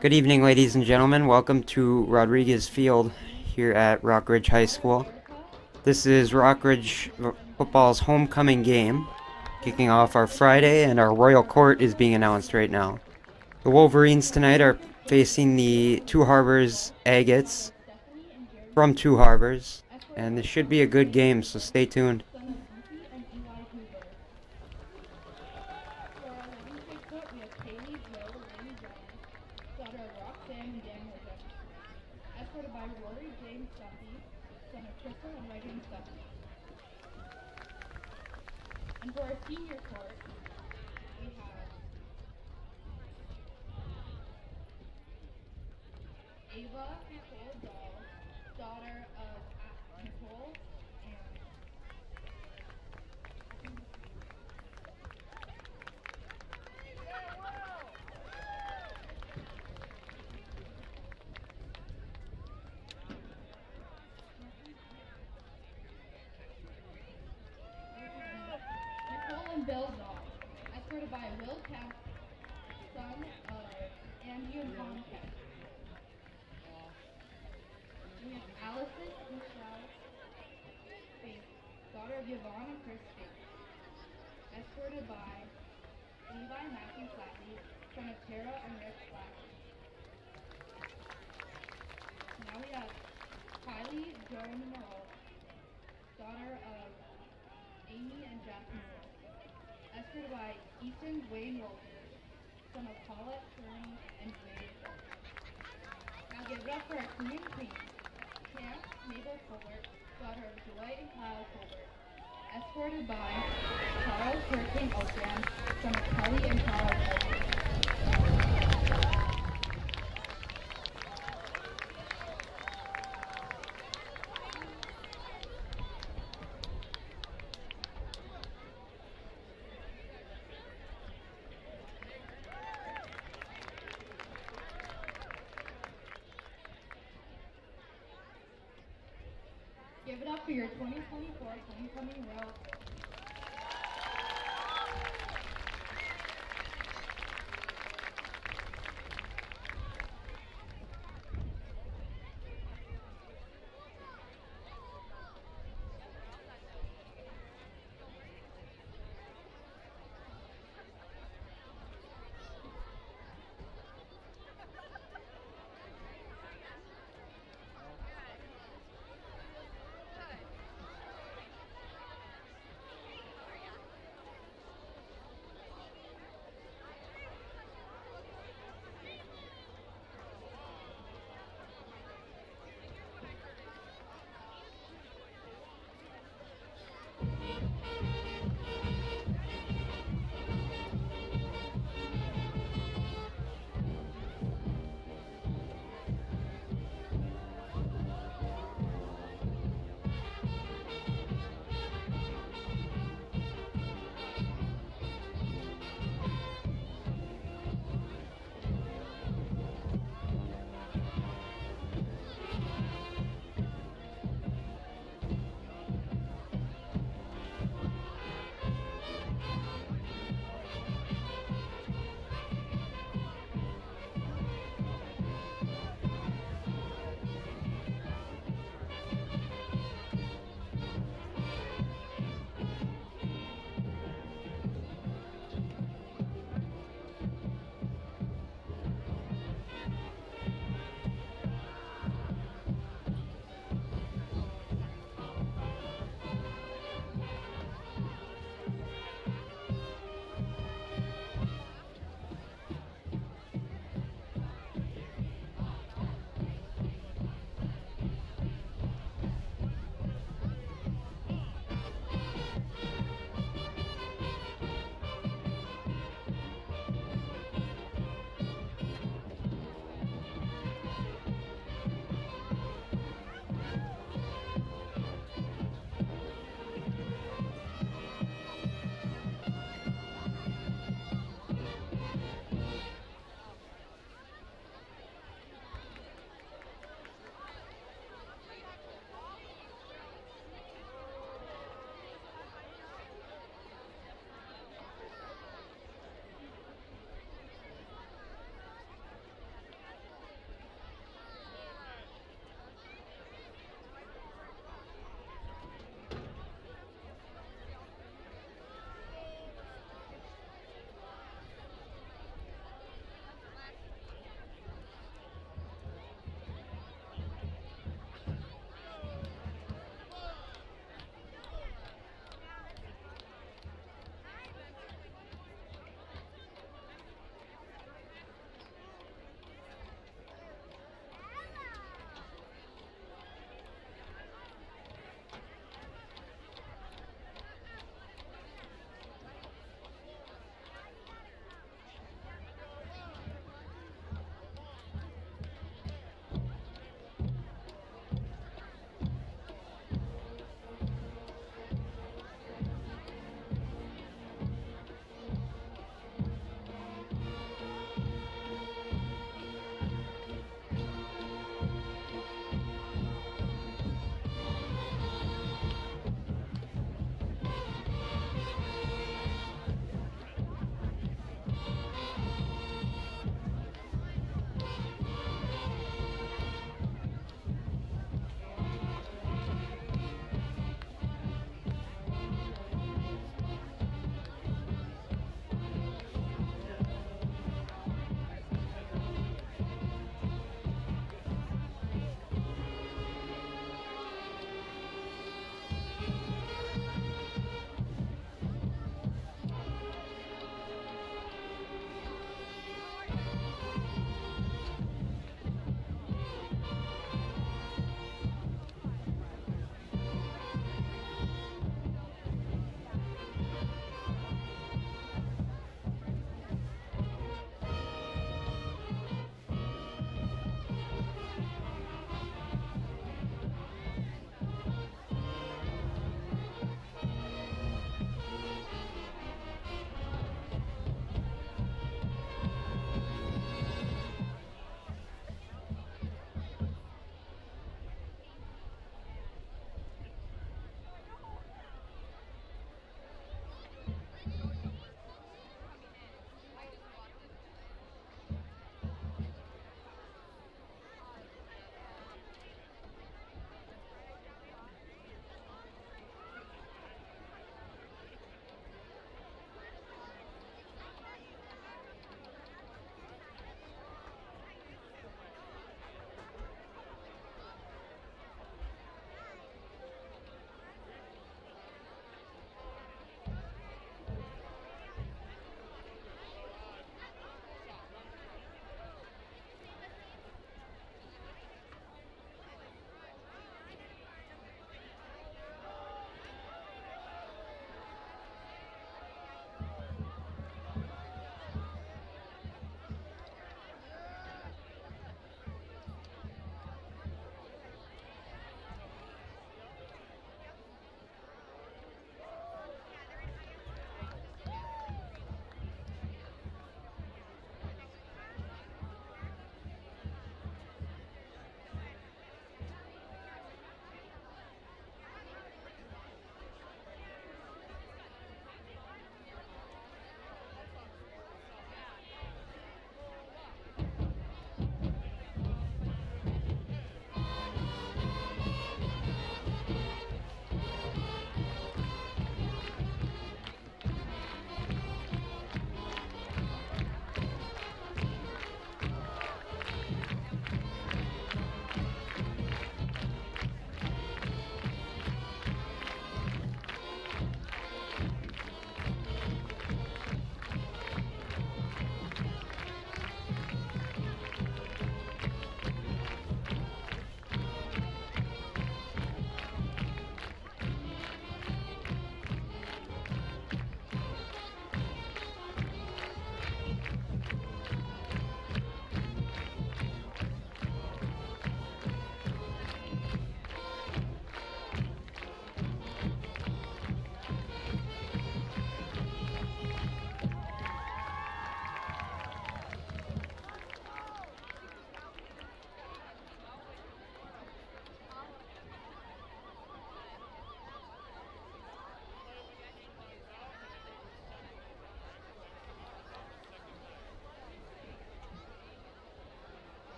Good evening, ladies and gentlemen. Welcome to Rodriguez Field here at Rockridge High School. This is Rockridge football's homecoming game, kicking off our Friday, and our Royal Court is being announced right now. The Wolverines tonight are facing the Two Harbors Agates from Two Harbors, and this should be a good game, so stay tuned.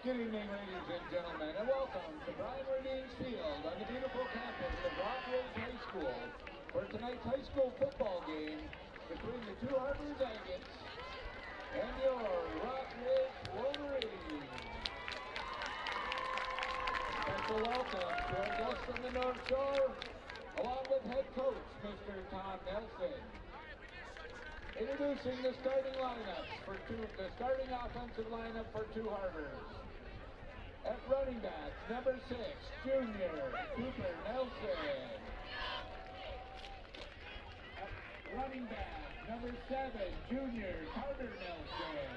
Good evening, ladies and gentlemen, and welcome to Brian Radine's Field on the beautiful campus of Rock Ridge High School for tonight's high school football game between the Two Harbors Agates and your Rock Ridge Wolverines. Special welcome to our guests from the North Shore, along with head coach, Mr. Tom Nelson. Introducing the starting lineups for the starting offensive lineup for Two Harbors. At running back, number 6, junior, Cooper Nelson. At running back, number 7, junior, Carter Nelson.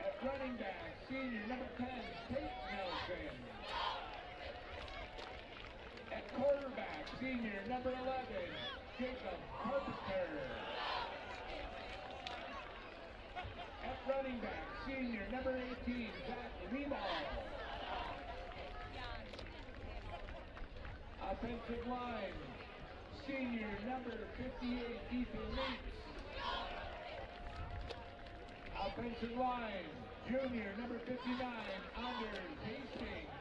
At running back, senior, number 10, Tate Nelson. At quarterback, senior, number 11, Jacob Carpenter. At running back, senior, number 18, Zach Rebo. Offensive line, senior, number 58, Ethan Leaks. Offensive line, junior, number 59, Anders Hastings.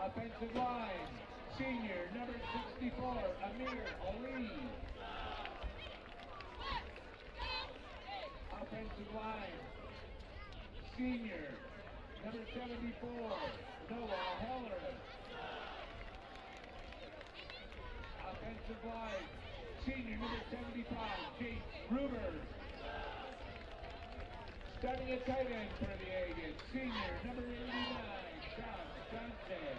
Offensive line, senior, number 64, Amir Ali. Offensive line, senior, number 74, Noah Heller. Offensive line, senior, number 75, Jake Gruber. Starting at tight end for the Agates, senior, number 89, Josh Johnson.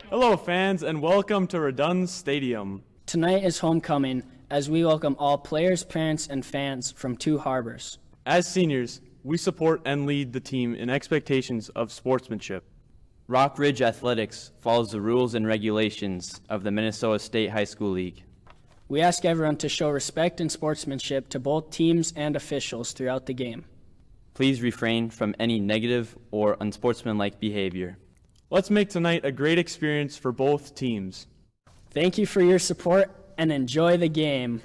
Hello, fans, and welcome to Redund Stadium. Tonight is homecoming as we welcome all players, parents, and fans from Two Harbors. As seniors, we support and lead the team in expectations of sportsmanship. Rock Ridge Athletics follows the rules and regulations of the Minnesota State High School League. We ask everyone to show respect and sportsmanship to both teams and officials throughout the game. Please refrain from any negative or unsportsmanlike behavior. Let's make tonight a great experience for both teams. Thank you for your support and enjoy the game.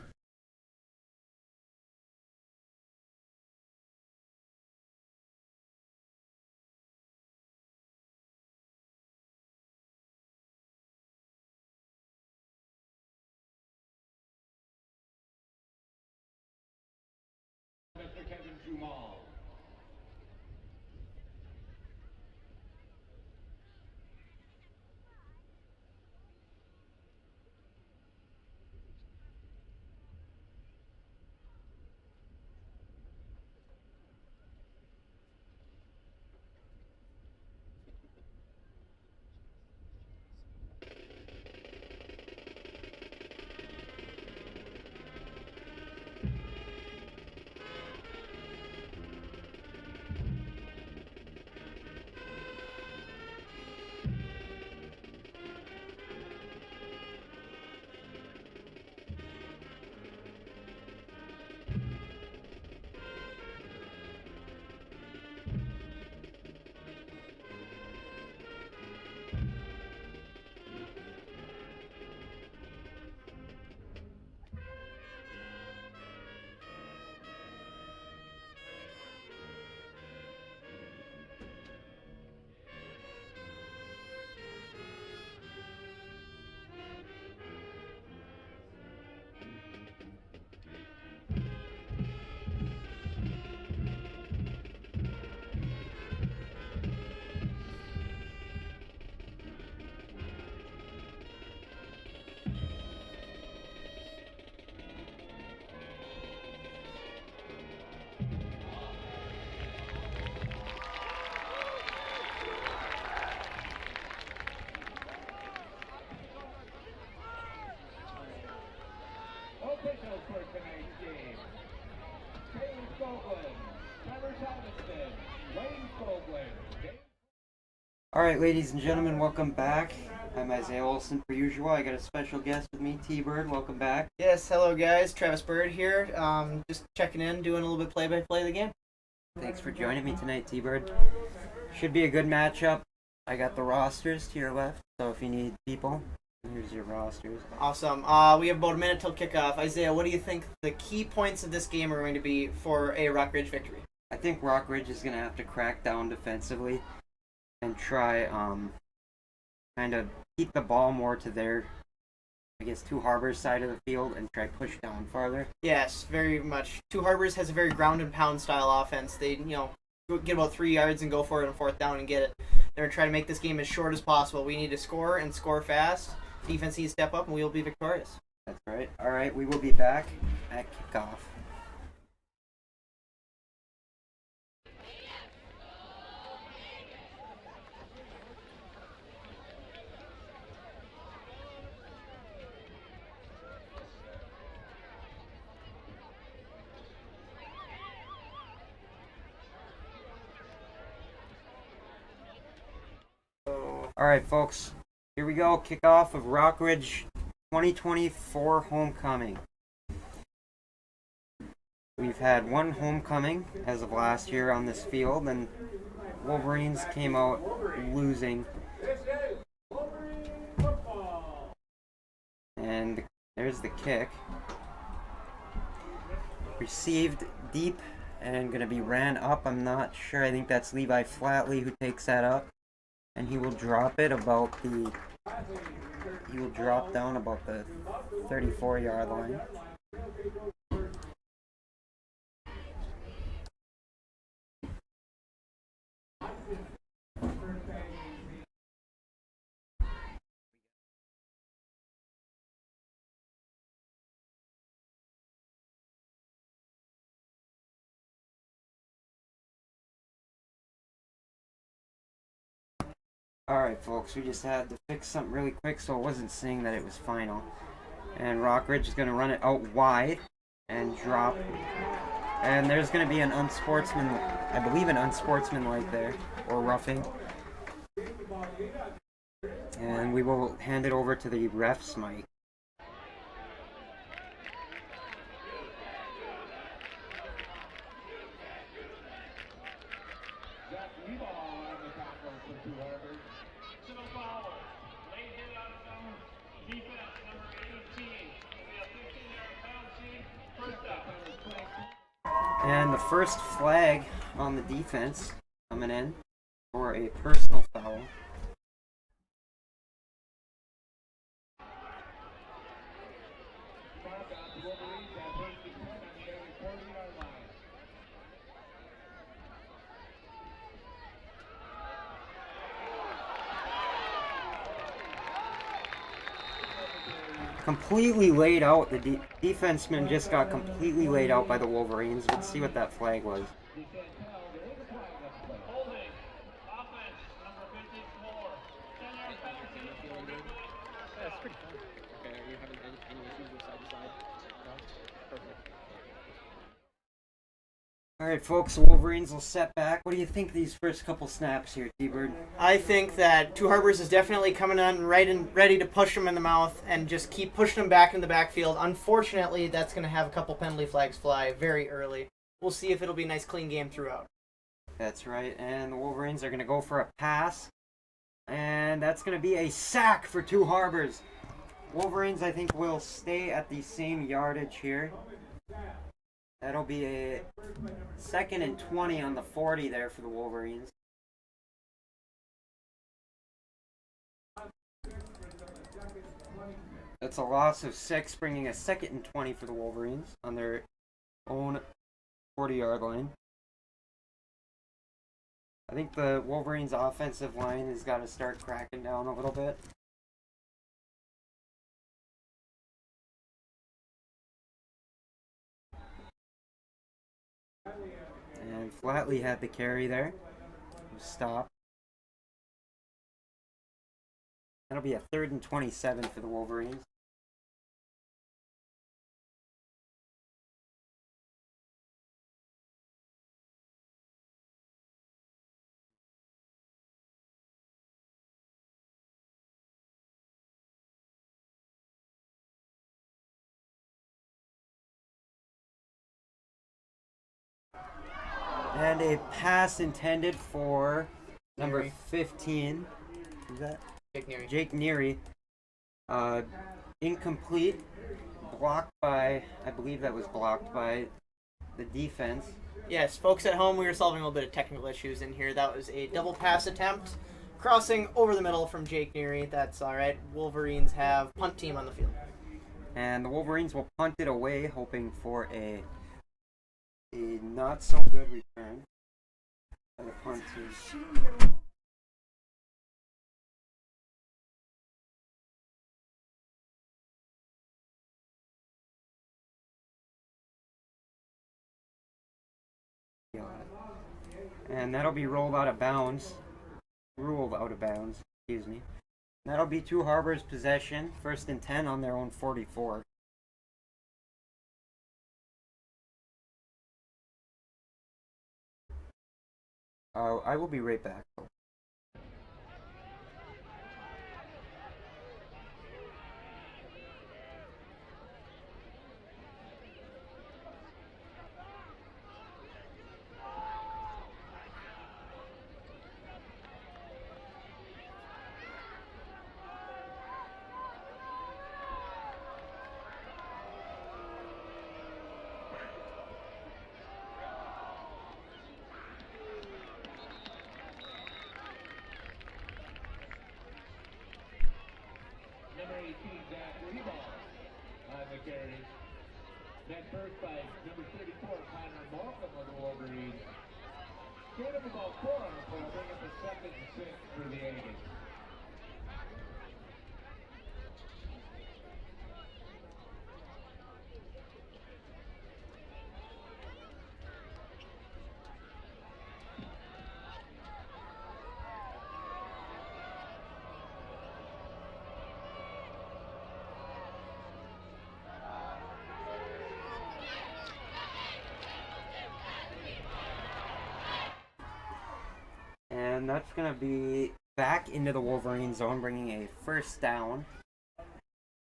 Officials for tonight's game: Taylor Skoglund, Trevor Thomaston, Wayne Skoglund. Alright, ladies and gentlemen, welcome back. I'm Isaiah Olson, per usual. I got a special guest with me, T-Bird. Welcome back. Yes, hello guys, Travis Bird here. Just checking in, doing a little bit play-by-play of the game. Thanks for joining me tonight, T-Bird. Should be a good matchup. I got the rosters to your left, so if you need people, here's your rosters. Awesome. We have about a minute till kickoff. Isaiah, what do you think the key points of this game are going to be for a Rock Ridge victory? I think Rock Ridge is going to have to crack down defensively and try kind of keep the ball more to their, I guess, Two Harbors side of the field and try push down farther. Yes, very much. Two Harbors has a very ground and pound style offense. They, get about 3 yards and go for it on fourth down and get it. They're trying to make this game as short as possible. We need to score and score fast. Defense needs to step up and we will be victorious. That's right. All right, we will be back at kickoff. All right, folks. Here we go. Kickoff of Rock Ridge 2024 homecoming. We've had one homecoming as of last year on this field, and Wolverines came out losing. And there's the kick. Received deep and going to be ran up. I'm not sure. I think that's Levi Flatley who takes that up. And he will drop it about he will drop down about the 34-yard line. Alright, folks, we just had to fix something really quick so it wasn't saying that it was final. And Rockridge is going to run it out wide and drop. And there's going to be an I believe an unsportsmanlike there, or roughing. And we will hand it over to the ref's mic. And the first flag on the defense coming in for a personal foul. Completely laid out. The defenseman just got completely laid out by the Wolverines. Let's see what that flag was. Alright, folks, the Wolverines will set back. What do you think of these first couple snaps here, T-Bird? I think that Two Harbors is definitely coming on right and ready to push them in the mouth and just keep pushing them back in the backfield. Unfortunately, that's going to have a couple penalty flags fly very early. We'll see if it'll be a nice clean game throughout. That's right, and the Wolverines are going to go for a pass. And that's going to be a sack for Two Harbors. Wolverines, I think, will stay at the same yardage here. That'll be a 2nd and 20 on the 40 there for the Wolverines. That's a loss of 6, bringing a 2nd and 20 for the Wolverines on their own 40-yard line. I think the Wolverines' offensive line has got to start cracking down a little bit. And Flatley had the carry there. Stop. That'll be a 3rd and 27 for the Wolverines. And a pass intended for number 15. Who's that? Jake Neary. Incomplete. Blocked by, I believe that was blocked by the defense. Yes, folks at home, we were solving a little bit of technical issues in here. That was a double pass attempt. Crossing over the middle from Jake Neary. That's all right. Wolverines have punt team on the field. And the Wolverines will punt it away, hoping for a not so good return by the punt team. And that'll be rolled out of bounds. Ruled out of bounds, excuse me. That'll be Two Harbors' possession, 1st and 10 on their own 44. I will be right back. Then first by number 34, Connor Malcolm of the Wolverines. Gain of about 4 on the play, bring up a 2nd and 6 for the Aggies. that's going to be back into the Wolverine zone, bringing a first down.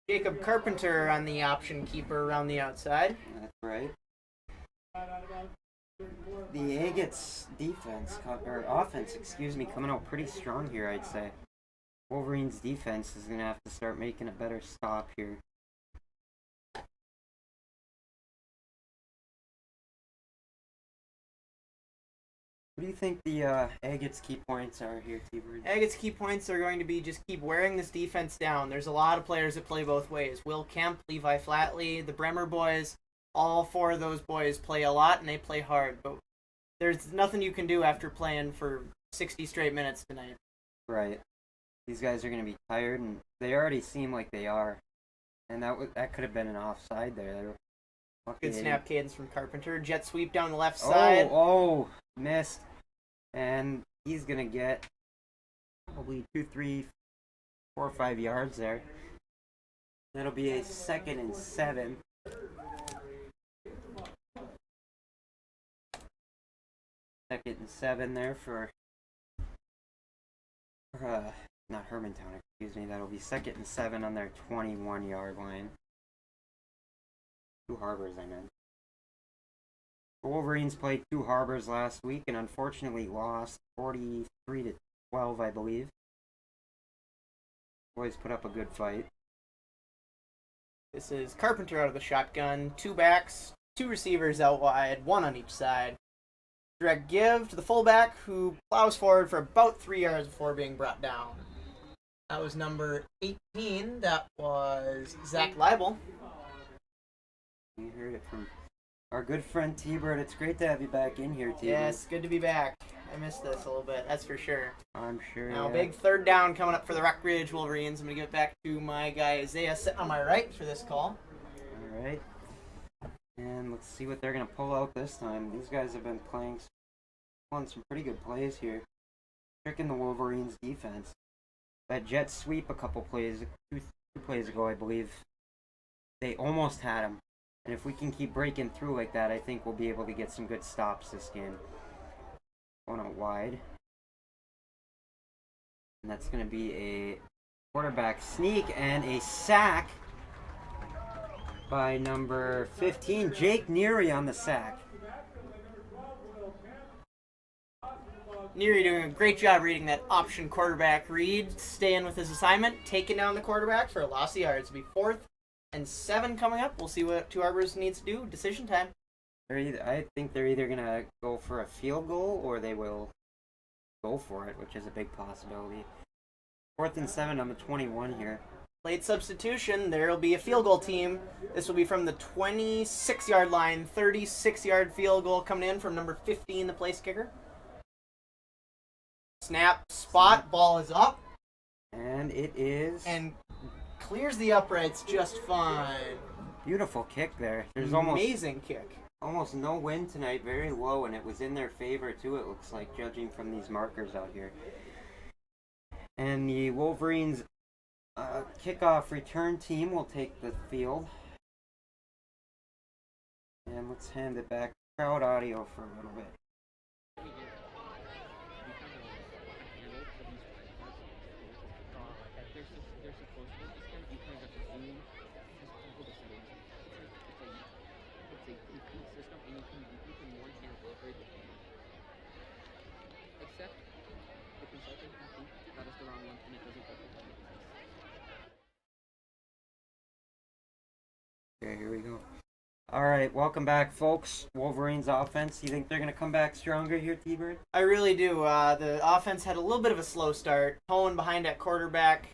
Jacob Carpenter on the option keeper around the outside. That's right. The Agates defense, or offense, excuse me, coming out pretty strong here, I'd say. Wolverines defense is going to have to start making a better stop here. What do you think the Agates' key points are here, T-Bird? Agate's key points are going to be just keep wearing this defense down. There's a lot of players that play both ways. Will Kemp, Levi Flatley, the Bremer boys, all four of those boys play a lot and they play hard. But there's nothing you can do after playing for 60 straight minutes tonight. Right. These guys are going to be tired, and they already seem like they are. And that could have been an offside there. Good snap cadence from Carpenter. Jet sweep down the left side. Oh, missed. And he's going to get probably 2, 3, 4, 5 yards there. That'll be a 2nd and 7. Second and 7 there for not Hermantown, excuse me. That'll be 2nd and 7 on their 21-yard line. Two Harbors, I meant. The Wolverines played Two Harbors last week and unfortunately lost 43-12, I believe. Boys put up a good fight. This is Carpenter out of the shotgun. Two backs, two receivers out wide, one on each side. Direct give to the fullback, who plows forward for about 3 yards before being brought down. That was number 18. That was Zach Leibel. You heard it from our good friend T-Bird. It's great to have you back in here, T-Bird. Yes, good to be back. I missed this a little bit, that's for sure. I'm sure. Now, yeah. big third down coming up for the Rock Ridge Wolverines. I'm going to give it back to my guy Isaiah sitting on my right for this call. All right. And let's see what they're going to pull out this time. These guys have been pulling some pretty good plays here. Tricking the Wolverines defense. That jet sweep a couple plays, two plays ago, I believe, they almost had him. And if we can keep breaking through like that, I think we'll be able to get some good stops this game. Going out wide. And that's going to be a quarterback sneak and a sack by number 15, Jake Neary on the sack. Neary doing a great job reading that option quarterback read, staying with his assignment, taking down the quarterback for a loss of yards. It'll be 4th and 7 coming up. We'll see what Two Harbors needs to do. Decision time. I think they're either going to go for a field goal or they will go for it, which is a big possibility. 4th and 7 on the 21 here. Late substitution. There will be a field goal team. This will be from the 26-yard line. 36-yard field goal coming in from number 15, the place kicker. Snap, spot, ball is up. And it is... And clears the uprights just fine. Beautiful kick there. There's amazing kick. Almost no wind tonight, very low, and it was in their favor too, it looks like, judging from these markers out here. And the Wolverines kickoff return team will take the field. And let's hand it back to crowd audio for a little bit. Okay, here we go. All right, welcome back, folks. Wolverines offense. You think they're going to come back stronger here, T-Bird? I really do. The offense had a little bit of a slow start. Cohen behind at quarterback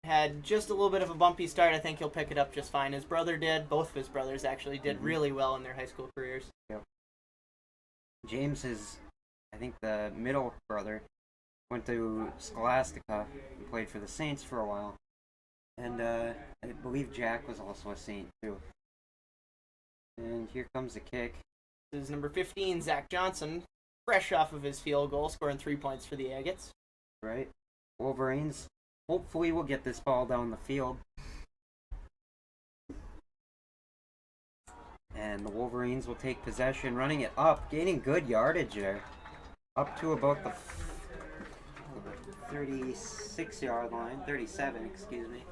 had just a little bit of a bumpy start. I think he'll pick it up just fine. His brother did. Both of his brothers actually did really well in their high school careers. Yep. James is, I think, the middle brother. Went to Scholastica and played for the Saints for a while. And I believe Jack was also a Saint, too. And here comes the kick. This is number 15, Zach Johnson, fresh off of his field goal, scoring 3 points for the Agates. Right. Wolverines, hopefully will get this ball down the field. And the Wolverines will take possession, running it up, gaining good yardage there. Up to about the 36-yard line. 37, excuse me.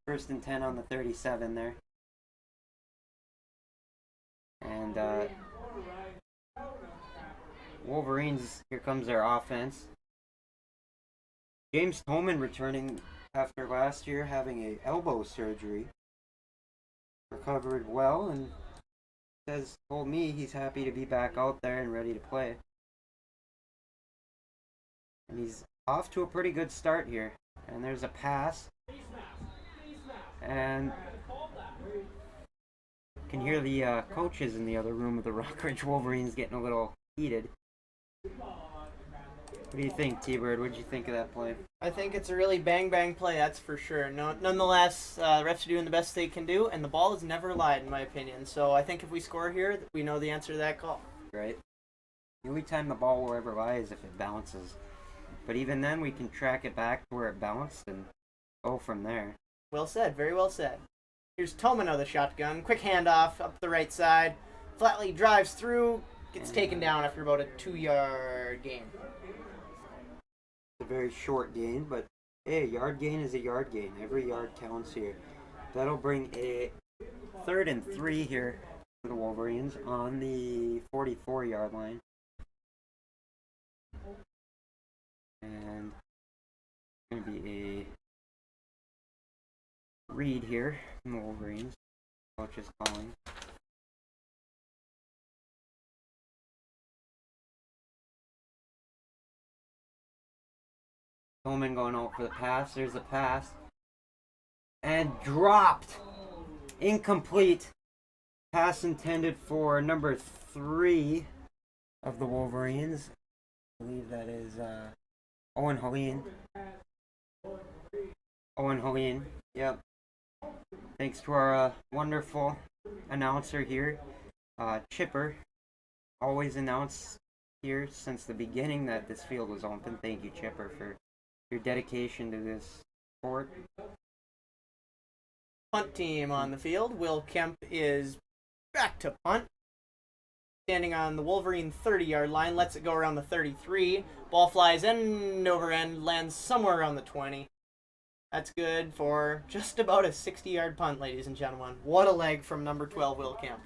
1st and 10 on the 37 there. And Wolverines, here comes their offense. James Tolman returning after last year having a elbow surgery. Recovered well and told me he's happy to be back out there and ready to play. And he's off to a pretty good start here. And there's a pass. And you can hear the coaches in the other room of the Rockridge Wolverines getting a little heated. What do you think, T-Bird? What did you think of that play? I think it's a really bang play, that's for sure. Nonetheless, refs are doing the best they can do, and the ball has never lied, in my opinion. So I think if we score here, we know the answer to that call. Right. The only time the ball will ever lie is if it bounces. But even then, we can track it back to where it bounced and go from there. Well said, very well said. Here's Tolman of the shotgun. Quick handoff up the right side. Flatley drives through, gets taken down after about a 2-yard gain. It's a very short gain, but hey, a yard gain is a yard gain. Every yard counts here. That'll bring a 3rd and 3 here for the Wolverines on the 44-yard line. And it's going to be a read here from the Wolverines. Coach is calling. Tolman going out for the pass. There's the pass. And dropped. Incomplete. Pass intended for number 3 of the Wolverines. I believe that is Owen Helene. Owen Helene. Yep. Thanks to our wonderful announcer here, Chipper. Always announced here since the beginning that this field was open. Thank you, Chipper, for your dedication to this sport. Punt team on the field. Will Kemp is back to punt. Standing on the Wolverine 30-yard line, lets it go around the 33. Ball flies end over end, lands somewhere around the 20. That's good for just about a 60-yard punt, ladies and gentlemen. What a leg from number 12, Will Kemp.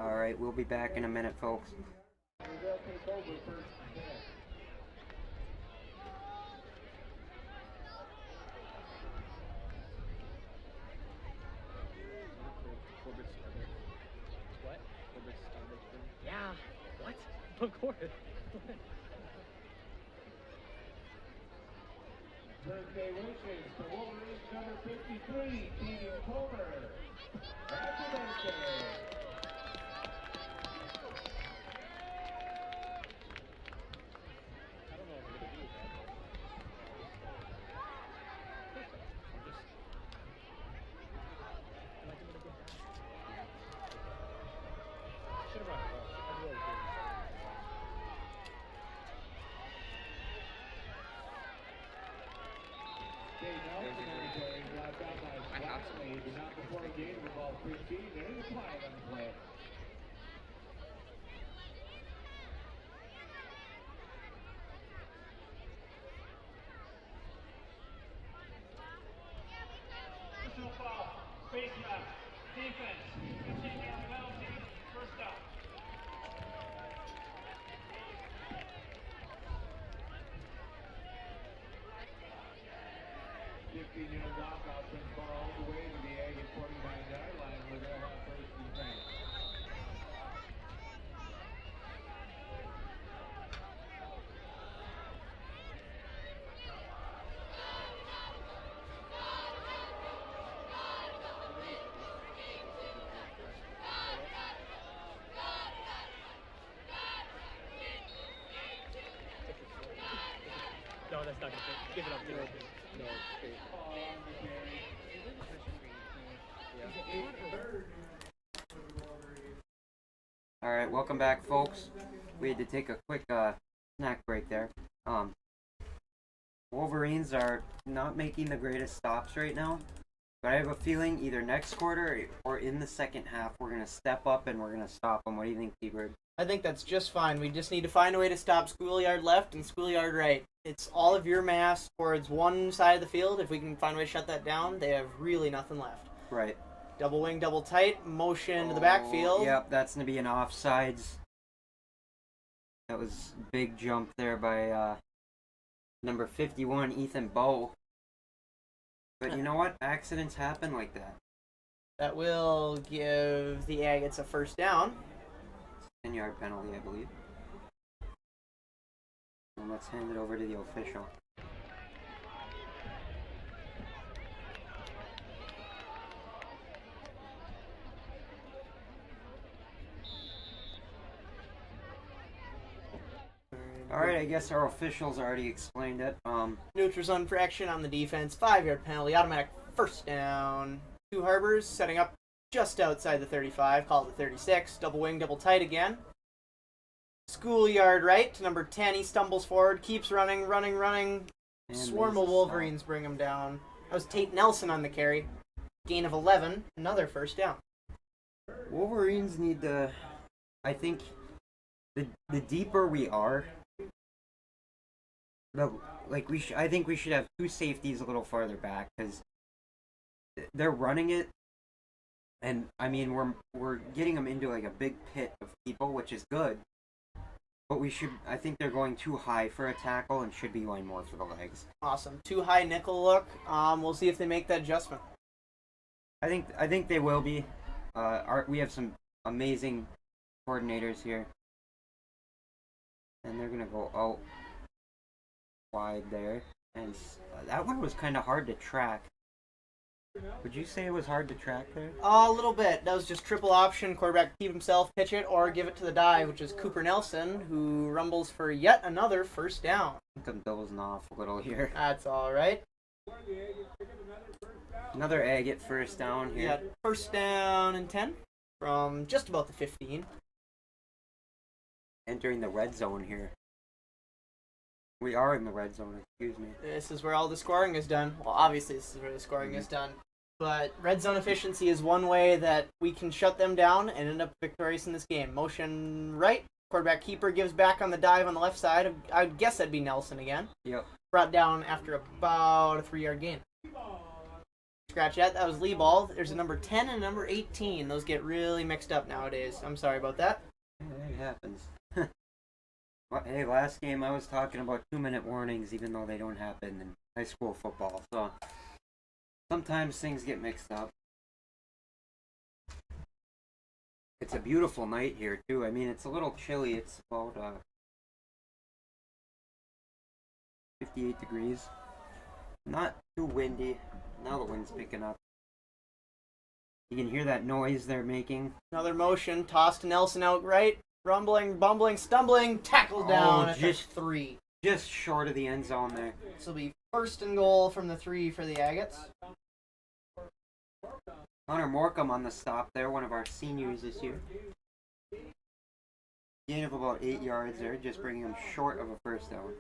All right, we'll be back in a minute, folks. Yeah, what? Of course. Thursday wishes for Wolverines number 53, Keegan Comer. Happy birthday. I don't know what I'm gonna do with that. I'm like, I'm gonna get that. Should have brought it up. I knew I was doing this. Dave Nelson is knocked out by Flatley. Not before a gain of about 15. There's a flag on the play. Personal foul, face mask, defense, continue on the penalty, first down. 15-yard walkout sends ball all the way to the Aggie 49-yard line where they'll have first and 10. No, that's not gonna fit. Give it up. Give it up. No, it's All right, welcome back, folks. We had to take a quick snack break there. Wolverines are not making the greatest stops right now, but I have a feeling either next quarter or in the second half we're going to step up and we're going to stop them. What do you think, T-Bird? I think that's just fine. We just need to find a way to stop schoolyard left and schoolyard right. it's all of your mass towards one side of the field. If we can find a way to shut that down, they have really nothing left. Right. Double wing, double tight, motion to the backfield. Yep, that's going to be an offsides. That was a big jump there by number 51, Ethan Bowe. But you know what? Accidents happen like that. That will give the Agates a first down. 10-yard penalty, I believe. And let's hand it over to the official. Alright, I guess our officials already explained it. Neutral zone infraction on the defense. 5-yard penalty. Automatic first down. Two Harbors setting up just outside the 35. Calls it 36. Double wing, double tight again. Schoolyard right to number 10. He stumbles forward. Keeps running. And Swarm there's of a Wolverines stop. bring him down. That was Tate Nelson on the carry. Gain of 11. Another first down. Wolverines need to... I think the deeper we are, I think we should have two safeties a little farther back, because they're running it, and I mean we're getting them into like a big pit of people, which is good. But I think they're going too high for a tackle and should be going more for the legs. Awesome. Too high nickel look. We'll see if they make that adjustment. I think they will be. We have some amazing coordinators here, and they're gonna go out wide there, and that one was kind of hard to track. Would you say it was hard to track there? A little bit. That was just triple option. Quarterback keep himself, pitch it, or give it to the dive, which is Cooper Nelson, who rumbles for yet another first down. I think I'm dozing off a little here. That's all right. Another Agate first down here. Yeah, first down and 10 from just about the 15. Entering the red zone here. We are in the red zone, excuse me. This is where all the scoring is done. Well, obviously this is where the scoring is done. But red zone efficiency is one way that we can shut them down and end up victorious in this game. Motion right. Quarterback keeper gives back on the dive on the left side. I would guess that'd be Nelson again. Yep. Brought down after about a 3-yard gain. Scratch that. That was Lee Ball. There's a number 10 and a number 18. Those get really mixed up nowadays. I'm sorry about that. It happens. Well, hey, last game I was talking about 2-minute warnings, even though they don't happen in high school football. So sometimes things get mixed up. It's a beautiful night here too. I mean, it's a little chilly. It's about 58 degrees. Not too windy. Now the wind's picking up. You can hear that noise they're making. Another motion. Toss to Nelson outright. Rumbling, bumbling, stumbling. Tackled down at the 3. Just short of the end zone there. This will be first and goal from the 3 for the Agates. Hunter Morcom on the stop there, one of our seniors this year. Gain of about 8 yards there, just bringing him short of a first down.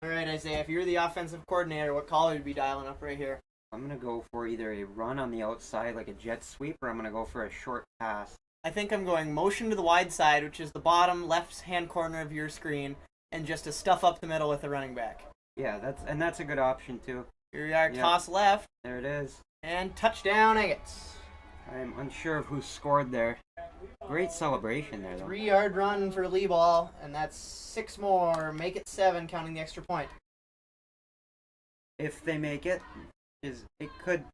All right, Isaiah, if you're the offensive coordinator, what call would you be dialing up right here? I'm going to go for either a run on the outside like a jet sweep, or I'm going to go for a short pass. I think I'm going motion to the wide side, which is the bottom left-hand corner of your screen, and just to stuff up the middle with the running back. Yeah, that's a good option too. Here we are, Yep. toss left, There it is. and touchdown Agates. I'm unsure of who scored there. Great celebration there, though. 3-yard run for Lee Ball, and that's 6 more. Make it 7, counting the extra point. If they make it, it could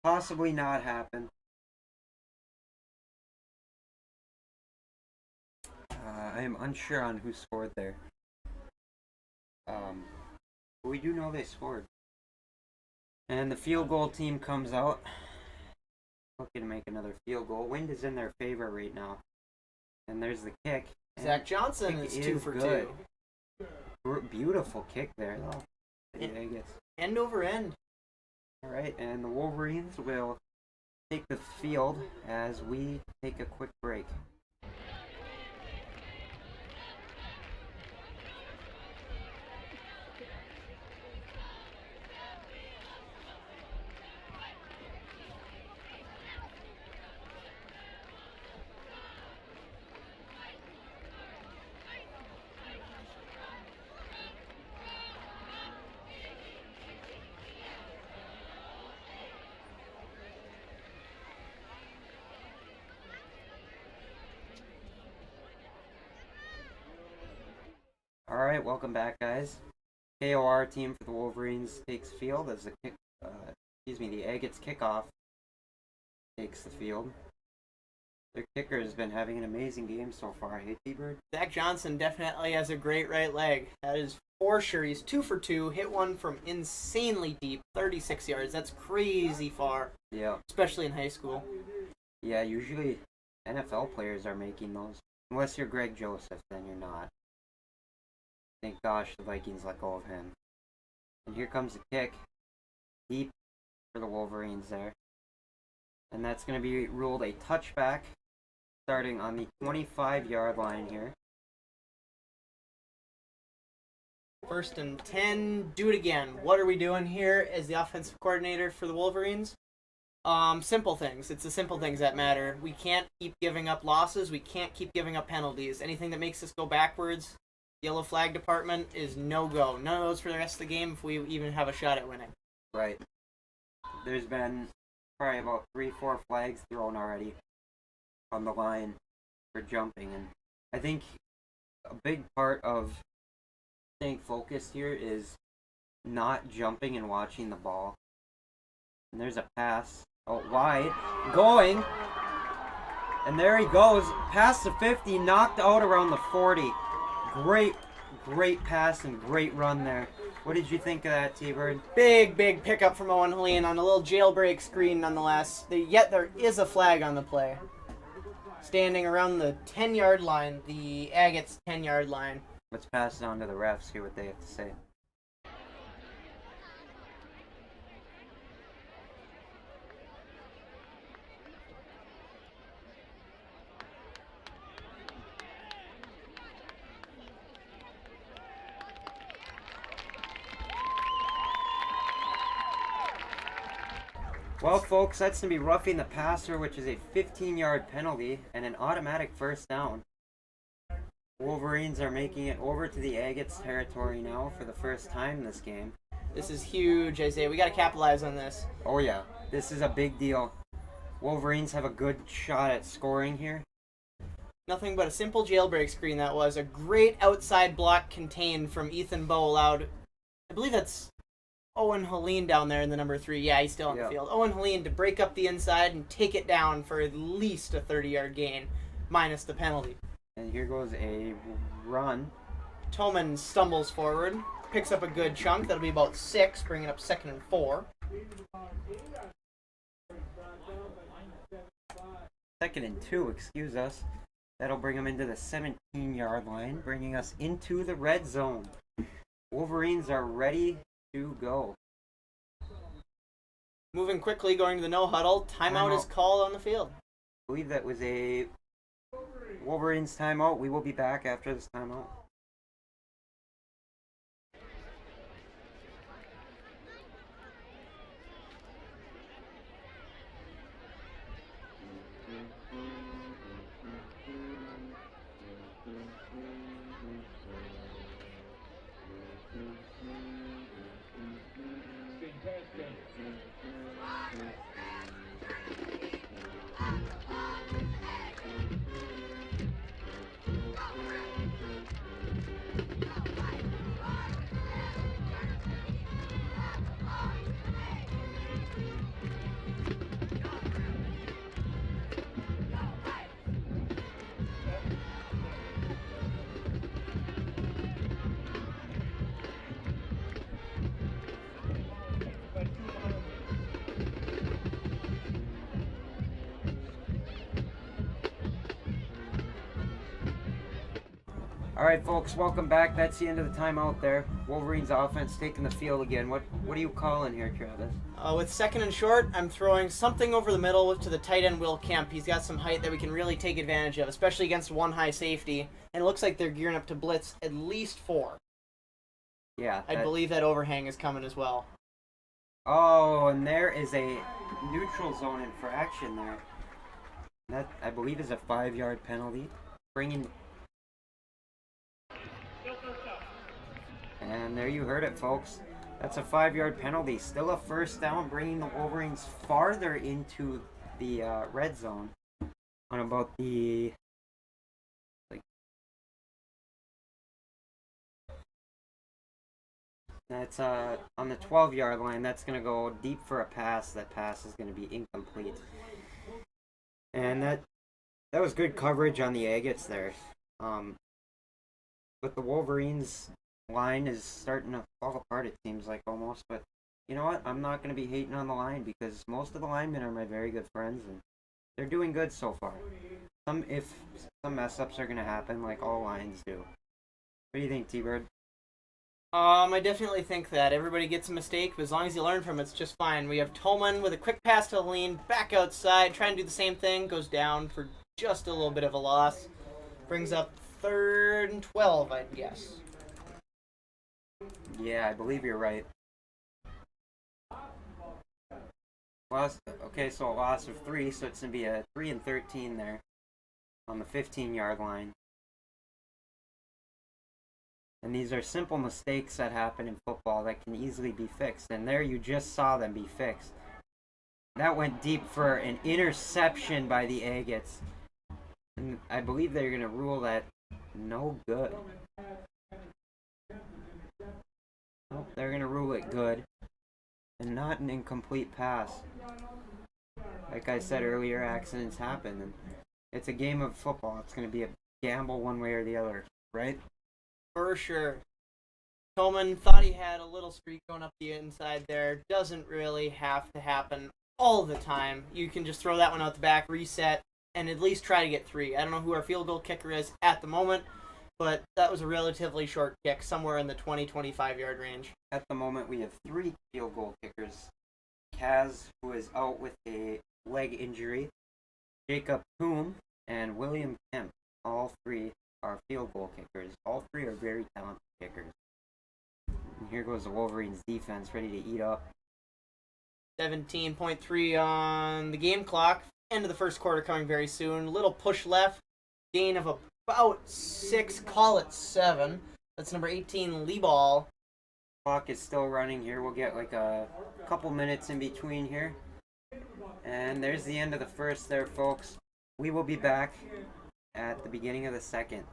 possibly not happen. I am unsure on who scored there. But we do know they scored. And the field goal team comes out. Looking to make another field goal. Wind is in their favor right now. And there's the kick. Zach Johnson Kick is is 2 for good. 2. Beautiful kick there, though. I guess. End over end. Alright, and the Wolverines will take the field as we take a quick break. Alright, welcome back, guys. KOR team for the Wolverines takes field as the Agates kickoff takes the field. Their kicker has been having an amazing game so far, hey T-Bird? Zach Johnson definitely has a great right leg. That is for sure. He's 2 for 2, hit one from insanely deep, 36 yards. That's crazy far. Yeah. Especially in high school. Yeah, usually NFL players are making those. Unless you're Greg Joseph, then you're not. Thank gosh the Vikings let go of him. And here comes the kick. Deep for the Wolverines there. And that's going to be ruled a touchback starting on the 25-yard line here. 1st and 10. Do it again. What are we doing here as the offensive coordinator for the Wolverines? Simple things. It's the simple things that matter. We can't keep giving up losses. We can't keep giving up penalties. Anything that makes us go backwards, yellow flag department is no-go. None of those for the rest of the game if we even have a shot at winning. Right. There's been probably about 3-4 flags thrown already on the line for jumping, and I think a big part of staying focused here is not jumping and watching the ball. And there's a pass out wide, going, and there he goes, past the 50, knocked out around the 40. Great pass and great run there. What did you think of that, T-Bird? Big pickup from Owen Helene on a little jailbreak screen nonetheless. Yet there is a flag on the play. Standing around the 10-yard line, the Agates 10-yard line. Let's pass it on to the refs, hear what they have to say. Well, folks, that's going to be roughing the passer, which is a 15-yard penalty and an automatic first down. Wolverines are making it over to the Agates territory now for the first time in this game. This is huge, Isaiah. We got to capitalize on this. Oh, yeah. This is a big deal. Wolverines have a good shot at scoring here. Nothing but a simple jailbreak screen that was. A great outside block contained from Ethan Bowe allowed, I believe that's Owen Helene down there in the number 3. Yeah, he's still on the field. Owen Helene to break up the inside and take it down for at least a 30-yard gain, minus the penalty. And here goes a run. Tolman stumbles forward, picks up a good chunk. That'll be about 6, bringing up 2nd and 4. 2nd and 2, excuse us. That'll bring them into the 17-yard line, bringing us into the red zone. Wolverines are ready to go. Moving quickly, going to the no huddle. Timeout is called on the field. I believe that was a Wolverines timeout. We will be back after this timeout. Alright folks, welcome back. That's the end of the timeout there. Wolverines offense taking the field again. What are you calling here, Travis? With 2nd and short, I'm throwing something over the middle to the tight end Will Kemp. He's got some height that we can really take advantage of, especially against one high safety. And it looks like they're gearing up to blitz at least 4. Yeah. I believe that overhang is coming as well. Oh, and there is a neutral zone infraction there. That, I believe, is a 5-yard penalty. And there you heard it, folks. That's a 5-yard penalty. Still a first down, bringing the Wolverines farther into the red zone on about the That's on the 12-yard line. That's going to go deep for a pass. That pass is going to be incomplete. And that was good coverage on the Agates there. But the Wolverines line is starting to fall apart, it seems like, almost. But you know what? I'm not going to be hating on the line because most of the linemen are my very good friends, and they're doing good so far. If some mess-ups are going to happen, like all lines do. What do you think, T-Bird? I definitely think that everybody gets a mistake, but as long as you learn from it, it's just fine. We have Tolman with a quick pass to Lean, back outside, trying to do the same thing, goes down for just a little bit of a loss. Brings up 3rd and 12, I'd guess. Yeah, I believe you're right. Okay, so a loss of 3, so it's going to be a 3 and 13 there on the 15-yard line. And these are simple mistakes that happen in football that can easily be fixed. And there you just saw them be fixed. That went deep for an interception by the Agates. And I believe they're going to rule that no good. Nope, they're going to rule it good. And not an incomplete pass. Like I said earlier, accidents happen. And it's a game of football. It's going to be a gamble one way or the other, right? For sure. Tolman thought he had a little streak going up the inside there. Doesn't really have to happen all the time. You can just throw that one out the back, reset, and at least try to get 3. I don't know who our field goal kicker is at the moment, but that was a relatively short kick, somewhere in the 20-25 yard range. At the moment, we have 3 field goal kickers. Kaz, who is out with a leg injury, Jacob Poom, and William Kemp. All 3 are field goal kickers. All 3 are very talented kickers. And here goes the Wolverines defense, ready to eat up. 17.3 on the game clock. End of the first quarter coming very soon. Little push left. Gain of about 6. Call it 7. That's number 18, Lee Ball. Clock is still running here. We'll get like a couple minutes in between here. And there's the end of the first there, folks. We will be back at the beginning of the second.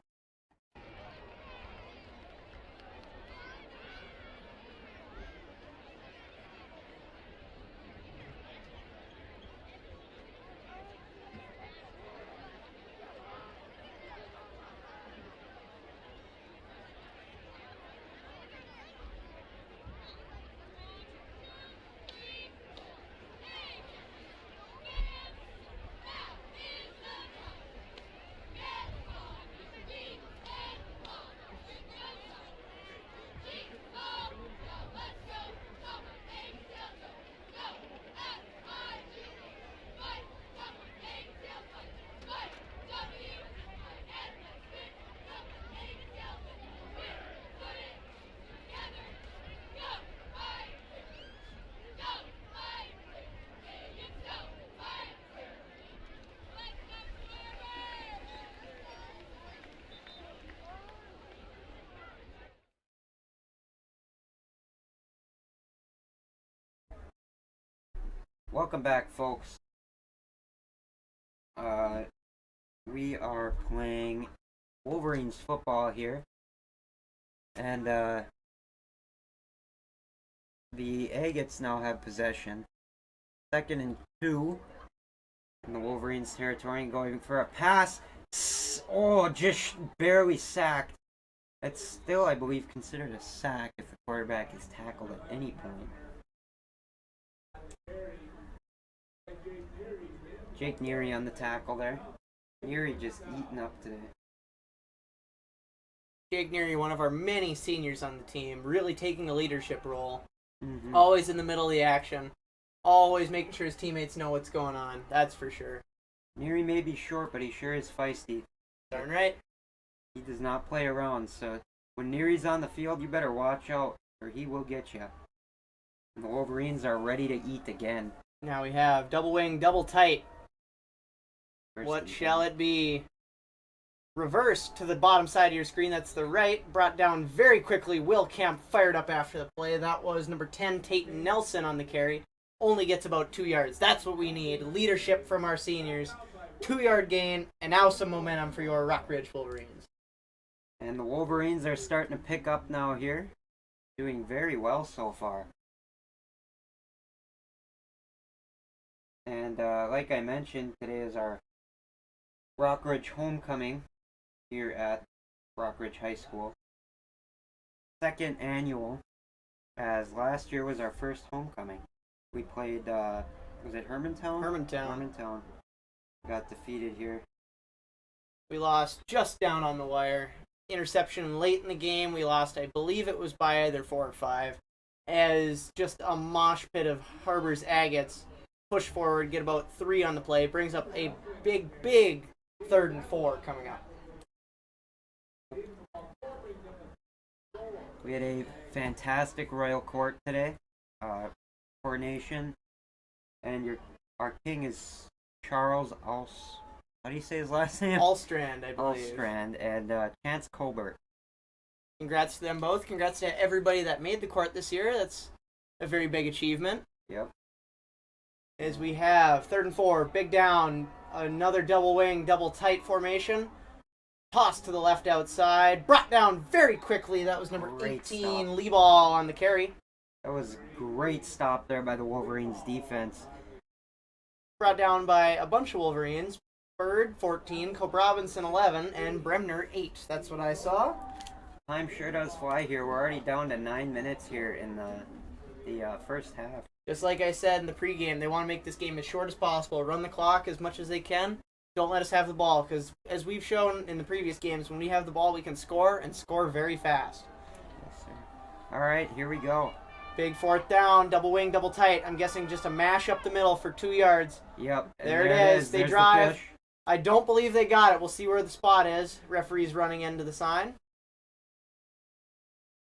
Welcome back, folks. We are playing Wolverines football here. And the Agates now have possession. 2nd and 2 in the Wolverines territory, going for a pass. Oh, just barely sacked. That's still, I believe, considered a sack if the quarterback is tackled at any point. Jake Neary on the tackle there. Neary just eating up today. Jake Neary, one of our many seniors on the team, really taking a leadership role. Mm-hmm. Always in the middle of the action. Always making sure his teammates know what's going on. That's for sure. Neary may be short, but he sure is feisty. Darn right. He does not play around, so when Neary's on the field, you better watch out, or he will get you. And the Wolverines are ready to eat again. Now we have double wing, double tight. First What and shall 10. it be? Reverse to the bottom side of your screen. That's the right. Brought down very quickly. Will Kemp fired up after the play. That was number 10, Tate Nelson on the carry. Only gets about 2 yards. That's what we need. Leadership from our seniors. 2-yard gain, and now some momentum for your Rockridge Wolverines. And the Wolverines are starting to pick up now here. doing very well so far. And like I mentioned, today is our Rockridge homecoming here at Rockridge High School. Second annual, as last year was our first homecoming. We played, was it Hermantown? Hermantown. Got defeated here. We lost just down on the wire. Interception late in the game. We lost, I believe it was by either 4 or 5. As just a mosh pit of Harbor's Agates push forward, get about 3 on the play. Brings up a big 3rd and 4 coming up. We had a fantastic royal court today, coronation, and our king is Charles how do you say his last name? Allstrand, I believe. Allstrand, and Chance Colbert. Congrats to them both. Congrats to everybody that made the court this year. That's a very big achievement. Yep. As we have 3rd and 4, big down, another double wing, double tight formation. Toss to the left outside, brought down very quickly. That was number Great 18, stop. Lee Ball on the carry. That was a great stop there by the Wolverines defense. Brought down by a bunch of Wolverines. Bird, 14, Cope Robinson, 11, and Bremner, 8. That's what I saw. Time sure does fly here. We're already down to 9 minutes here in the first half. Just like I said in the pregame, they want to make this game as short as possible. Run the clock as much as they can. Don't let us have the ball, because as we've shown in the previous games, when we have the ball, we can score, and score very fast. Yes, sir. All right, here we go. Big 4th down, double wing, double tight. I'm guessing just a mash up the middle for 2 yards. Yep. and There it is. They There's the drive. push. I don't believe they got it. We'll see where the spot is. Referee's running into the sign.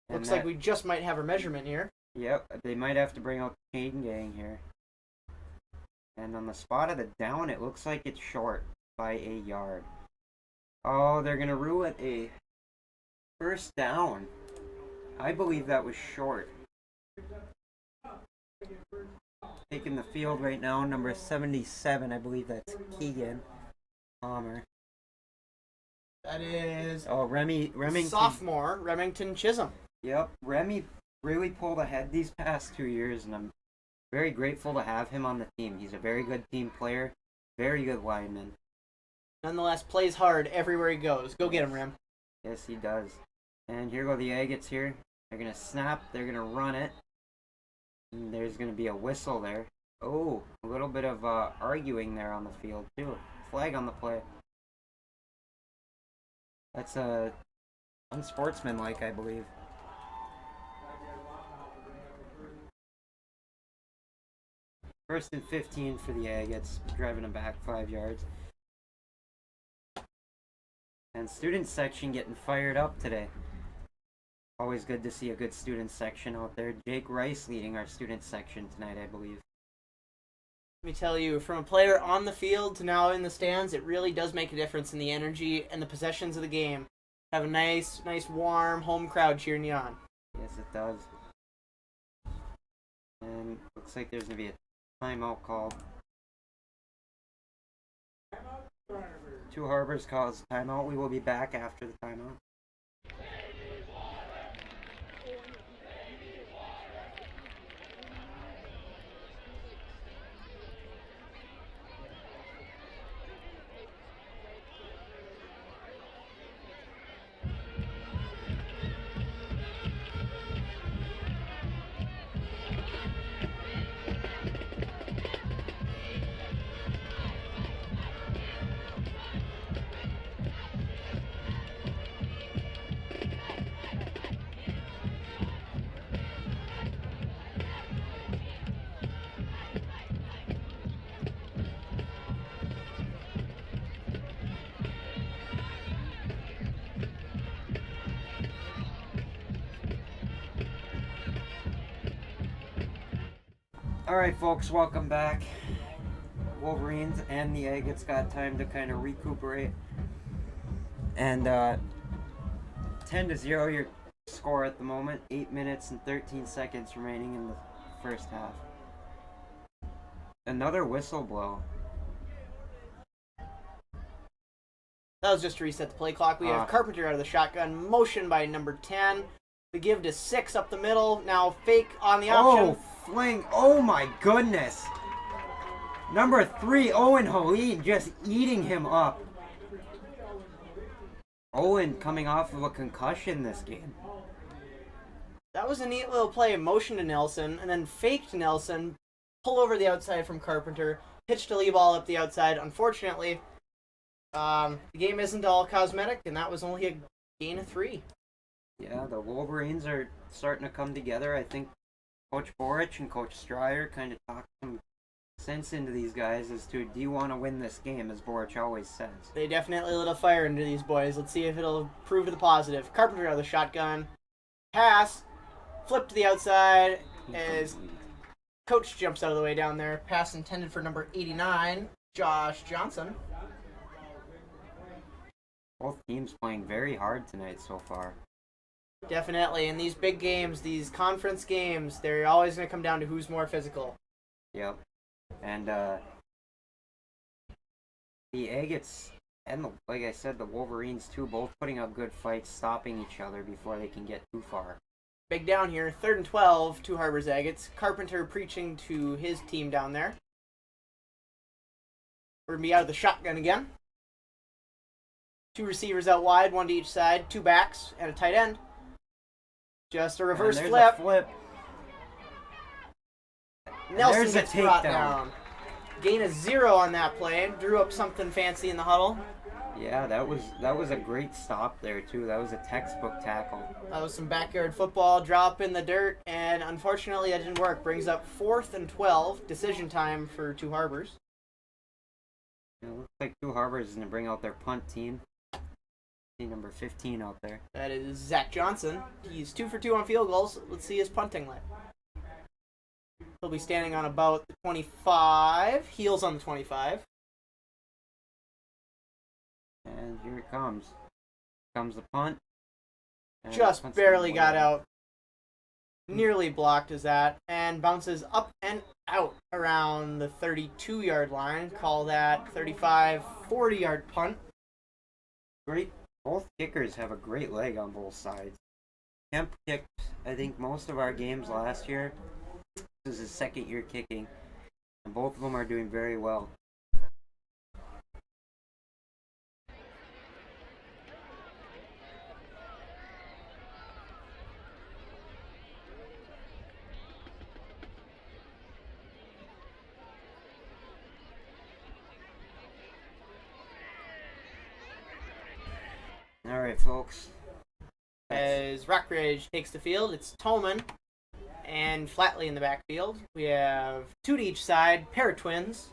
And Looks like we just might have a measurement here. Yep, they might have to bring out the chain gang here. And on the spot of the down, it looks like it's short by a yard. Oh, they're going to rule it a first down. I believe that was short. Taking the field right now, number 77, I believe that's Keegan Palmer. That is Oh, Remington. sophomore Remington Chisholm. Yep, Remy really pulled ahead these past 2 years, and I'm very grateful to have him on the team. He's a very good team player, very good lineman. Nonetheless, plays hard everywhere he goes. Go get him, Rem. Yes, he does. And here go the Agates here. They're going to snap, they're going to run it. And there's going to be a whistle there. Oh, a little bit of arguing there on the field, too. Flag on the play. That's unsportsmanlike, I believe. First and 15 for the Agates, driving them back 5 yards. And student section getting fired up today. Always good to see a good student section out there. Jake Rice leading our student section tonight, I believe. Let me tell you, from a player on the field to now in the stands, it really does make a difference in the energy and the possessions of the game. Have a nice, warm home crowd cheering you on. Yes, it does. And looks like there's going to be a timeout called. Two Harbors calls timeout. We will be back after the timeout. Alright folks, welcome back. Wolverines and the Agates got time to kind of recuperate. And 10-0 your score at the moment. 8 minutes and 13 seconds remaining in the first half. Another whistle blow. That was just to reset the play clock. We have Carpenter out of the shotgun. Motion by number 10. The give to 6 up the middle. Now fake on the option. Oh, fling. Oh my goodness. Number 3, Owen Haleen, just eating him up. Owen coming off of a concussion this game. That was a neat little play. Motion to Nelson, and then faked Nelson. Pull over the outside from Carpenter. Pitch to Lee ball up the outside. Unfortunately, the game isn't all cosmetic, and that was only a gain of 3. Yeah, the Wolverines are starting to come together. I think Coach Boric and Coach Stryer kind of talked some sense into these guys as to, do you want to win this game, as Boric always says. They definitely lit a fire into these boys. Let's see if it'll prove to the positive. Carpenter out of the shotgun. Pass. Flip to the outside as Coach jumps out of the way down there. Pass intended for number 89, Josh Johnson. Both teams playing very hard tonight so far. Definitely. In these big games, these conference games, they're always going to come down to who's more physical. Yep. And the Agates and, like I said, the Wolverines too, both putting up good fights, stopping each other before they can get too far. Big down here, 3rd and 12, 2 Harbors Agates. Carpenter preaching to his team down there. We're going to be out of the shotgun again. 2 receivers out wide, 1 to each side, 2 backs, and a tight end. Just a reverse And flip. A flip. Nelson There's a gets brought takedown. down. Gain of 0 on that play. Drew up something fancy in the huddle. Yeah, that was a great stop there too. That was a textbook tackle. That was some backyard football, drop in the dirt, and unfortunately that didn't work. Brings up 4th and 12, decision time for 2 Harbors. It looks like 2 Harbors is going to bring out their punt team. See number 15 out there. That is Zach Johnson. He's 2 for 2 on field goals. Let's see his punting lit. He'll be standing on about the 25. Heels on the 25. And here it comes. Comes the punt. And Just punt's barely gonna got out. Nearly blocked as that. And bounces up and out around the 32-yard line. Call that 35, 40-yard punt. Great. Both kickers have a great leg on both sides. Kemp kicked, I think, most of our games last year. This is his 2nd year kicking. And both of them are doing very well. All right, folks. As Rockridge takes the field, it's Tolman and Flatley in the backfield. We have 2 to each side, pair of twins.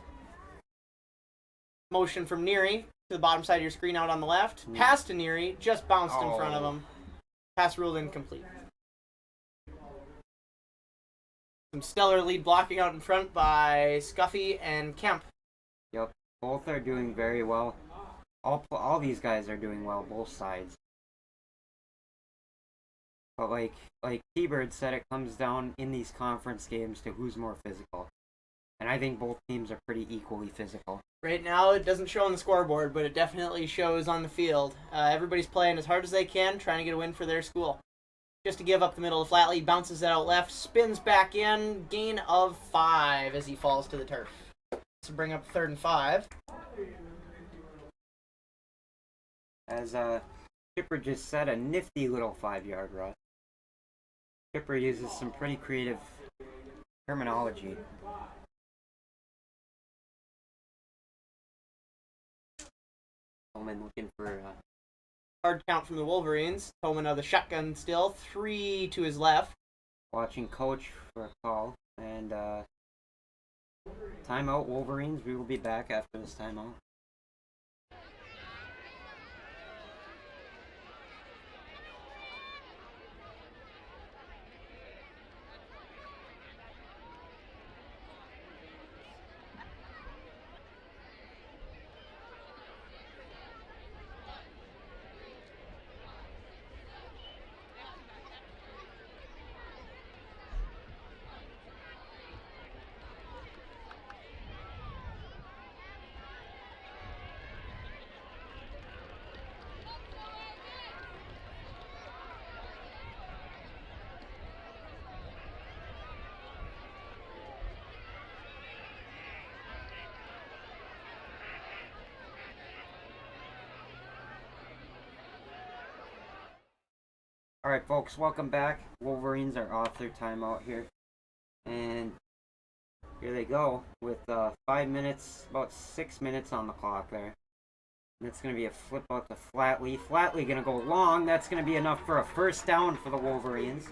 Motion from Neary to the bottom side of your screen out on the left. Pass to Neary, just bounced in front of him. Pass ruled incomplete. Some stellar lead blocking out in front by Scuffy and Kemp. Yep, both are doing very well. All these guys are doing well, both sides. But like T-Bird said, it comes down in these conference games to who's more physical. And I think both teams are pretty equally physical. Right now, it doesn't show on the scoreboard, but it definitely shows on the field. Everybody's playing as hard as they can, trying to get a win for their school. Just to give up the middle to Flatley, bounces it out left, spins back in, gain of 5 as he falls to the turf. To bring up 3rd and 5. As Chipper just said, a nifty little 5-yard rush. Chipper uses some pretty creative terminology. Tolman looking for Hard count from the Wolverines. Tolman out of the shotgun still. 3 to his left. watching coach for a call. And timeout, Wolverines. We will be back after this timeout. Alright, folks, welcome back. Wolverines are off their timeout here. And here they go with 5 minutes, about 6 minutes on the clock there. And it's going to be a flip out to Flatley. Flatley going to go long. That's going to be enough for a first down for the Wolverines.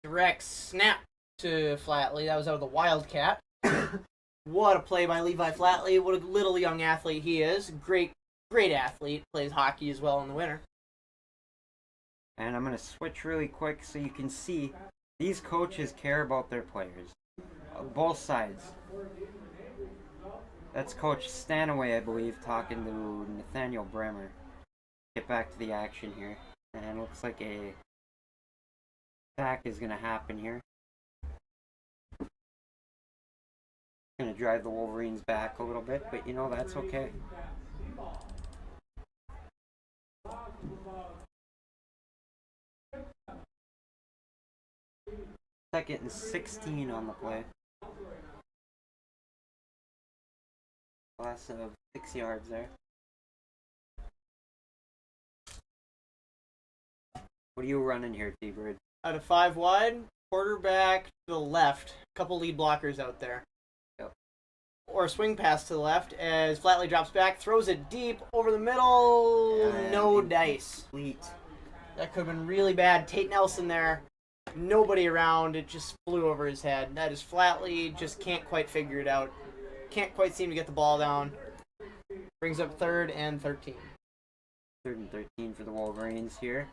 Direct snap to Flatley. That was out of the Wildcat. What a play by Levi Flatley. What a little young athlete he is. Great athlete. Plays hockey as well in the winter. And I'm going to switch really quick so you can see these coaches care about their players. Both sides. That's Coach Stanaway, I believe, talking to Nathaniel Bremer. Get back to the action here. And it looks like a sack is going to happen here. Going to drive the Wolverines back a little bit, but you know, that's okay. Second and 16 on the play. Loss of 6 yards there. What are you running here, T-Bird? Out of 5 wide, quarterback to the left. Couple lead blockers out there. Yep. Or a swing pass to the left as Flatley drops back, throws it deep over the middle. And no dice. Complete. That could have been really bad. Tate Nelson there. Nobody around. It just flew over his head. That is Flatley. Just can't quite figure it out. Can't quite seem to get the ball down. Brings up 3rd and 13. 3rd and 13 for the Wolverines here.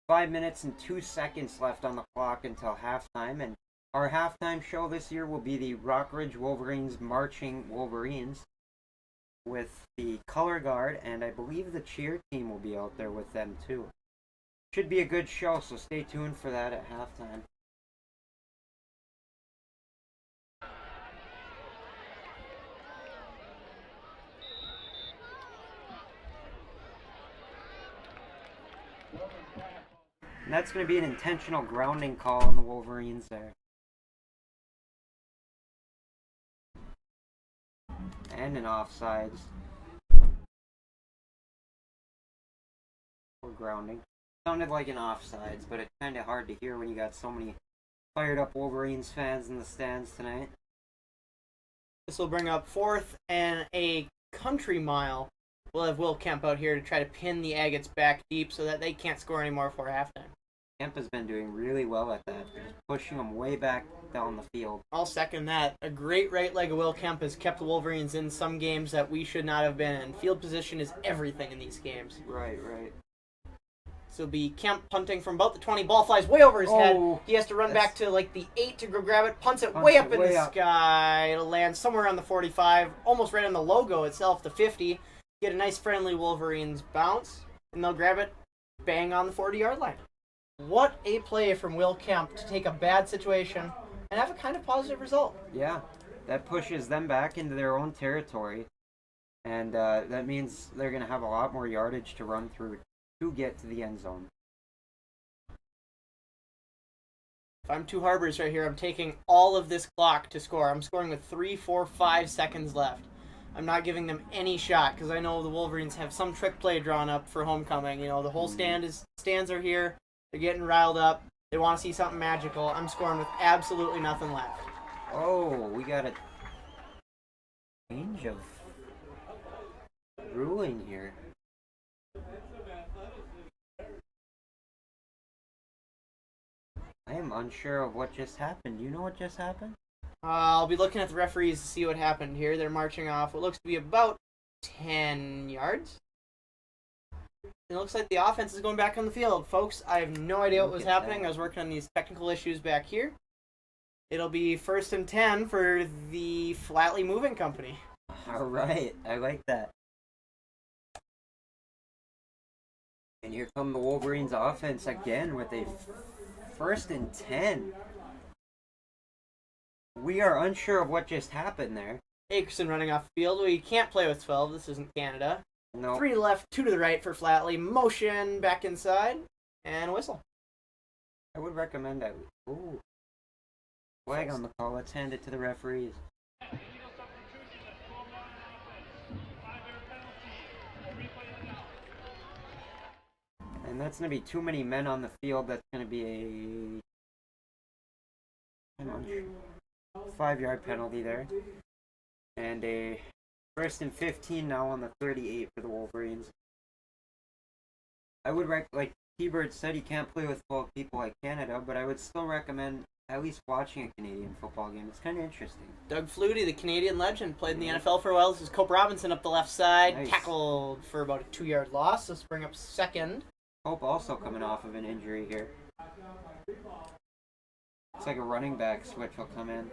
5 minutes and 2 seconds left on the clock until halftime. And our halftime show this year will be the Rockridge Wolverines Marching Wolverines with the color guard, and I believe the cheer team will be out there with them too. Should be a good show, so stay tuned for that at halftime. And that's going to be an intentional grounding call on the Wolverines there. And an offsides. Or grounding. Sounded like an offsides, but it's kind of hard to hear when you got so many fired up Wolverines fans in the stands tonight. This will bring up 4th and a country mile. We'll have Will Kemp out here to try to pin the Agates back deep so that they can't score anymore before halftime. Kemp has been doing really well at that, just pushing them way back down the field. I'll second that. A great right leg of Will Kemp has kept the Wolverines in some games that we should not have been in. Field position is everything in these games. Right. So it'll be Kemp punting from about the 20. Ball flies way over his head. He has to run back to like the 8 to go grab it. Punts it way up in the sky. It'll land somewhere around the 45, almost right on the logo itself, the 50. Get a nice friendly Wolverines bounce, and they'll grab it bang on the 40-yard line. What a play from Will Kemp to take a bad situation and have a kind of positive result. Yeah, that pushes them back into their own territory, and that means they're going to have a lot more yardage to run through to get to the end zone. If I'm 2 Harbors right here, I'm taking all of this clock to score. I'm scoring with 3, 4, 5 seconds left. I'm not giving them any shot because I know the Wolverines have some trick play drawn up for homecoming. You know, the whole stands are here. They're getting riled up. They want to see something magical. I'm scoring with absolutely nothing left. Oh, we got a change of ruling here. I am unsure of what just happened. Do you know what just happened? I'll be looking at the referees to see what happened here. They're marching off what looks to be about 10 yards. It looks like the offense is going back on the field. Folks, I have no idea what was happening. I was working on these technical issues back here. It'll be 1st and 10 for the Flatley Moving Company. All right, I like that. And here come the Wolverines offense again with a 1st and 10. We are unsure of what just happened there. Akerson running off the field. We can't play with 12. This isn't Canada. No. 3 left, 2 to the right for Flatley. Motion back inside. And a whistle. I would recommend that. Ooh. Flag on the call. Let's hand it to the referees. Illegal substitution, that's 12 on offense. 5-yard penalty. A replay is out. And And that's going to be too many men on the field. That's going to be a 5-yard penalty there. And a 1st and 15 now on the 38 for the Wolverines. I would like T-Bird said, he can't play with 12 people like Canada, but I would still recommend at least watching a Canadian football game. It's kind of interesting. Doug Flutie, the Canadian legend, played in the NFL for a while. This is Cope Robinson up the left side, Nice. tackled for about a 2-yard loss. Let's bring up second. Hope also coming off of an injury here. Looks like a running back switch will come in.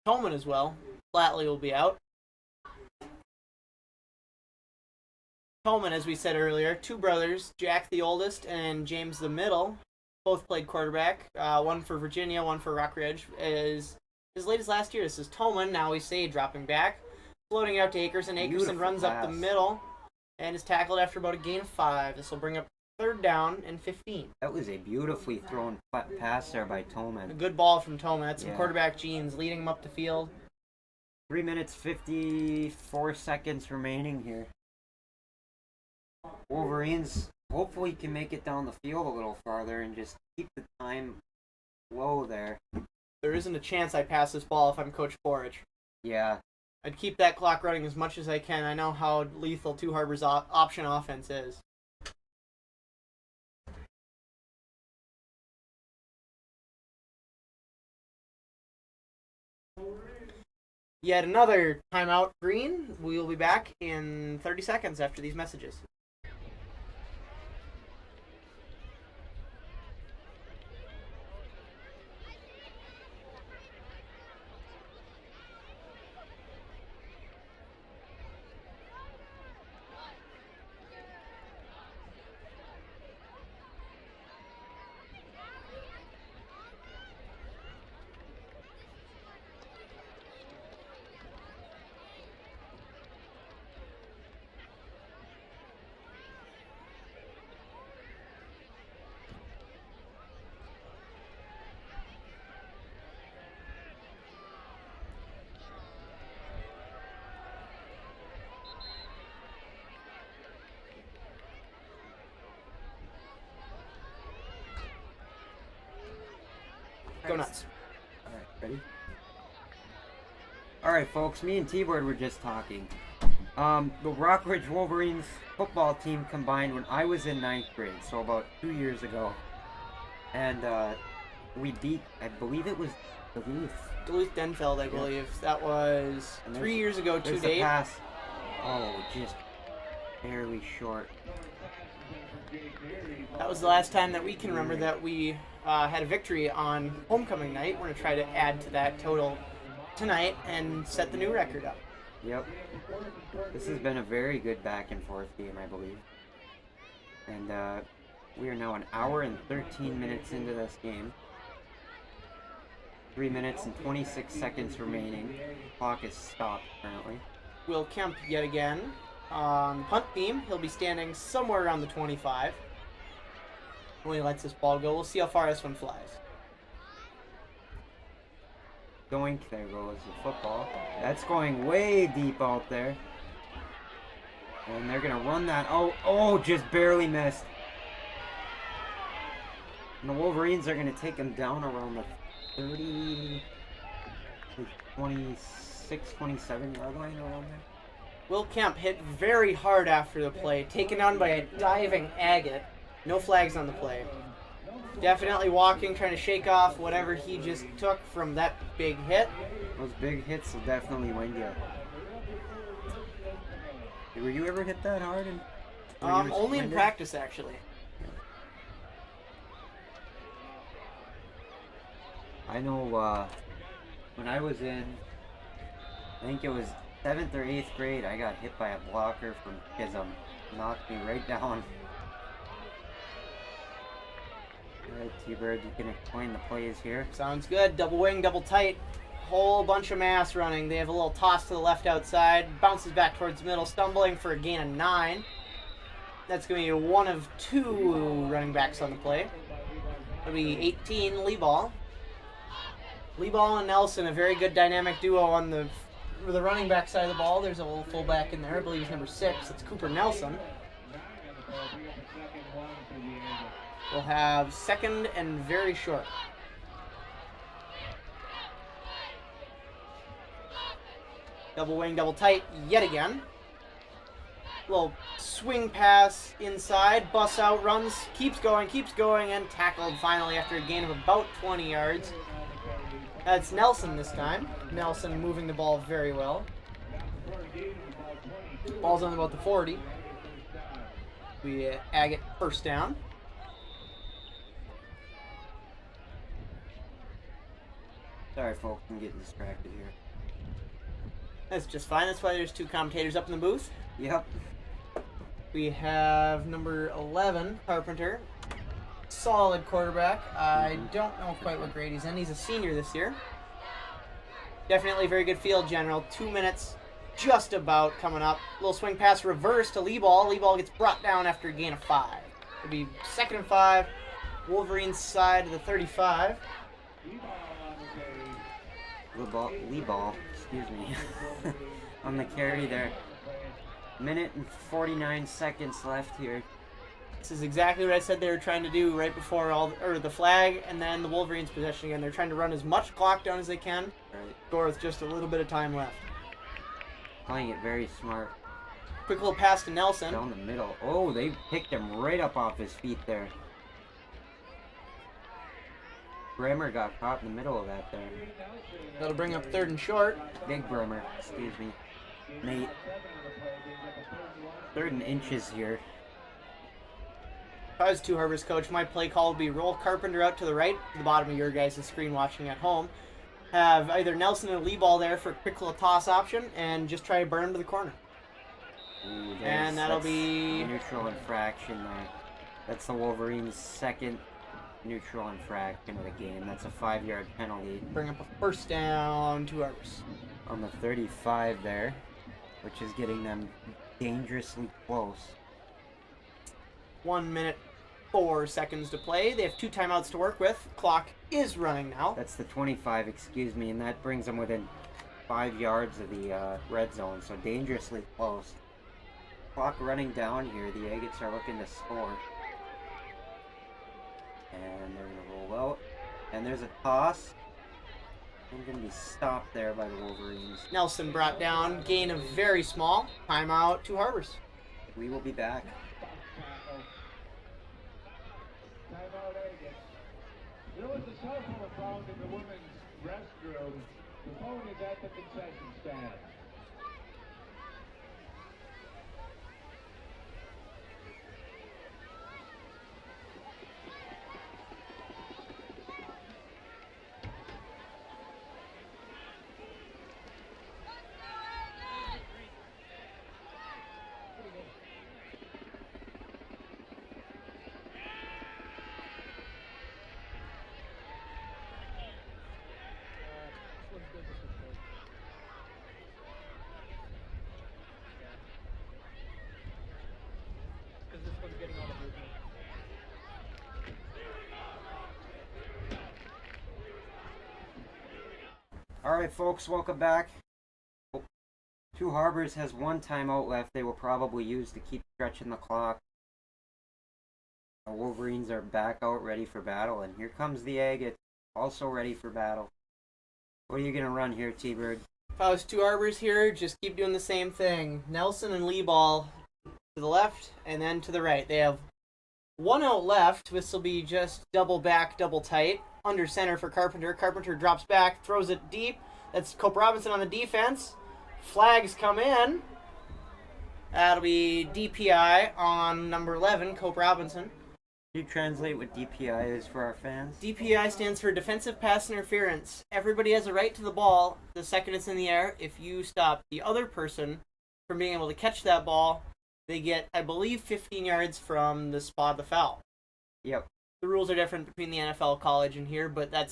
Coleman as well. Flatley will be out. Coleman, as we said earlier, 2 brothers, Jack the oldest and James the middle, both played quarterback. One for Virginia, one for Rockridge. As late as last year, this is Tolman, now we say dropping back, floating out to Akerson. Akerson Beautiful runs up the pass. middle and is tackled after about a gain of 5. This will bring up 3rd down and 15. That was a beautifully thrown pass there by A Tolman. good ball from Tolman. That's some Yeah. quarterback genes leading him up the field. 3 minutes 54 seconds remaining here. Wolverines hopefully can make it down the field a little farther and just keep the time low there. There isn't a chance I pass this ball if I'm Coach Forage. Yeah, I'd keep that clock running as much as I can. I know how lethal Two Harbors' option offense is. Yet another timeout, Green. We will be back in 30 seconds after these messages. Go nuts. alright, ready? Alright folks, me and T-Bird were just talking. The Rockridge Wolverines football team combined when I was in 9th grade, so about 2 years ago. And we beat, I believe it was Duluth. Denfeld, I believe. That was And 3 years ago There's a today. pass. Oh, just barely short. That was the last time that we can remember that we had a victory on homecoming night. We're going to try to add to that total tonight and set the new record up. Yep. This has been a very good back and forth game, I believe. And we are now an hour and 13 minutes into this game. 3 minutes and 26 seconds remaining. Clock is stopped currently. Will Kemp yet again on the punt team. He'll be standing somewhere around the 25 when he lets this ball go. We'll see how far this one flies. Doink, there goes the football. That's going way deep out there. And they're going to run that. Oh, just barely missed. And the Wolverines are going to take him down around the 30, 26, 27 yard line around there. Will Kemp hit very hard after the play, taken down by a diving agate. No flags on the play. Definitely walking, trying to shake off whatever he just took from that big hit. Those big hits will definitely win you. Were you ever hit that hard? Only in practice, actually. I know when I was in, I think it was 7th or 8th grade, I got hit by a blocker from Chisholm. Knocked me right down. Alright, T-Bird, you can explain the plays here. Sounds good. Double wing, double tight. Whole bunch of mass running. They have a little toss to the left outside. Bounces back towards the middle, stumbling for a gain of 9. That's going to be one of 2 running backs on the play. It'll be 18, Lee Ball. Lee Ball and Nelson, a very good dynamic duo on the running back side of the ball. There's a little fullback in there. I believe he's number 6. It's Cooper Nelson. We'll have second and very short. Double wing, double tight yet again. Little swing pass inside, busts out, runs, keeps going, and tackled finally after a gain of about 20 yards. That's Nelson this time. Nelson moving the ball very well. Ball's on about the 40. We Agate first down. Sorry, folks, I'm getting distracted here. That's just fine. That's why there's two commentators up in the booth. Yep. We have number 11, Carpenter. Solid quarterback. I don't know quite what grade he's in. He's a senior this year. Definitely very good field general. 2 minutes just about coming up. Little swing pass reverse to Lee Ball. Lee Ball gets brought down after a gain of 5. It'll be 2nd and 5. Wolverines side of the 35. Lee Ball, excuse me, on the carry there. Minute and 49 seconds left here. This is exactly what I said they were trying to do right before the flag and then the Wolverines possession again. They're trying to run as much clock down as they can. Right. Score with just a little bit of time left. Playing it very smart. Quick little pass to Nelson. Down the middle. Oh, they picked him right up off his feet there. Bremer got caught in the middle of that there. That'll bring up 3rd and short. Big Bremer, excuse me. Nate. 3rd and inches here. If I was Two Harbors coach, my play call would be roll Carpenter out to the right, to the bottom of your guys' screen watching at home. Have either Nelson or Lee Ball there for a quick little toss option, and just try to burn him to the corner. Ooh, And that'll be neutral infraction there. That's the Wolverines' 2nd neutral infraction of the game. That's a 5-yard penalty. Bring up a first down, Two Harbors. On the 35 there, which is getting them dangerously close. 1 minute, 4 seconds to play. They have 2 timeouts to work with. Clock is running now. That's the 25, excuse me, and that brings them within 5 yards of the red zone, so dangerously close. Clock running down here. The Agates are looking to score. And they're going to roll out. And there's a toss. And going to be stopped there by the Wolverines. Nelson brought down. Gain of very small. Timeout, Two Harbors. We will be back. Timeout Agate. There was a cell phone found in the women's restroom. The phone is at the concession stand. Because this one's getting all the movement. Alright, folks, welcome back. Two Harbors has 1 timeout left. They will probably use to keep stretching the clock. The Wolverines are back out ready for battle, and here comes the Agate, also ready for battle. What are you going to run here, T-Bird? If I was Two Harbors here, just keep doing the same thing. Nelson and Lee Ball to the left and then to the right. They have 1 out left. This will be just double back, double tight. Under center for Carpenter. Carpenter drops back, throws it deep. That's Cope Robinson on the defense. Flags come in. That'll be DPI on number 11, Cope Robinson. Can you translate what DPI is for our fans? DPI stands for Defensive Pass Interference. Everybody has a right to the ball the second it's in the air. If you stop the other person from being able to catch that ball, they get, I believe, 15 yards from the spot of the foul. Yep. The rules are different between the NFL, college, and here, but the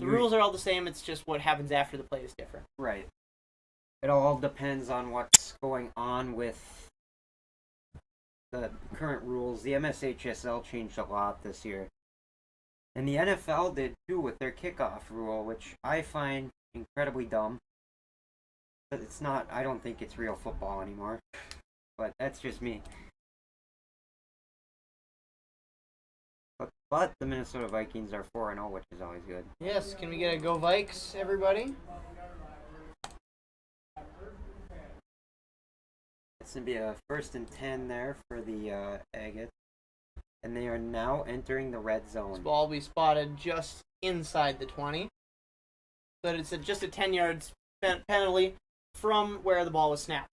rules are all the same. It's just what happens after the play is different. Right. It all depends on what's going on with the current rules. The MSHSL changed a lot this year. And the NFL did too with their kickoff rule, which I find incredibly dumb. But it's not, I don't think it's real football anymore. But that's just me. But the Minnesota Vikings are 4-0, which is always good. Yes, can we get a go Vikes, everybody? It's going to be a 1st and 10 there for the Agates. And they are now entering the red This zone. ball will be spotted just inside the 20. But it's just a 10-yard penalty from where the ball was snapped.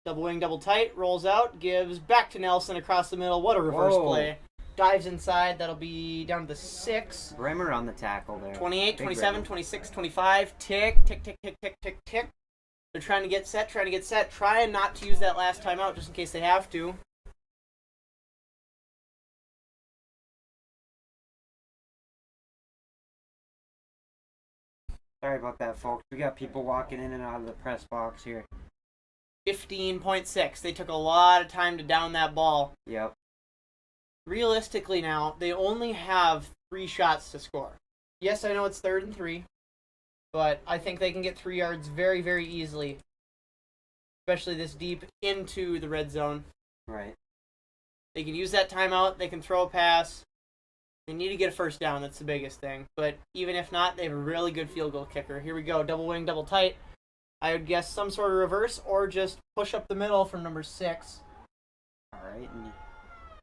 Double wing, double tight, rolls out, gives back to Nelson across the middle. What a reverse Whoa. play. Dives inside. That'll be down to the 6. Bremer on the tackle there. 28, Big 27, Bremer. 26, 25. Tick, tick, tick, tick, tick, tick, tick. They're trying to get set, trying not to use that last timeout just in case they have to. Sorry about that, folks. We got people walking in and out of the press box here. 15.6. They took a lot of time to down that ball. Yep. Realistically now, they only have 3 shots to score. Yes, I know it's 3rd and 3, but I think they can get 3 yards very, very easily, especially this deep into the red zone. Right. They can use that timeout. They can throw a pass. They need to get a first down. That's the biggest thing. But even if not, they have a really good field goal kicker. Here we go. Double wing, double tight. I would guess some sort of reverse or just push up the middle from number 6. All right. And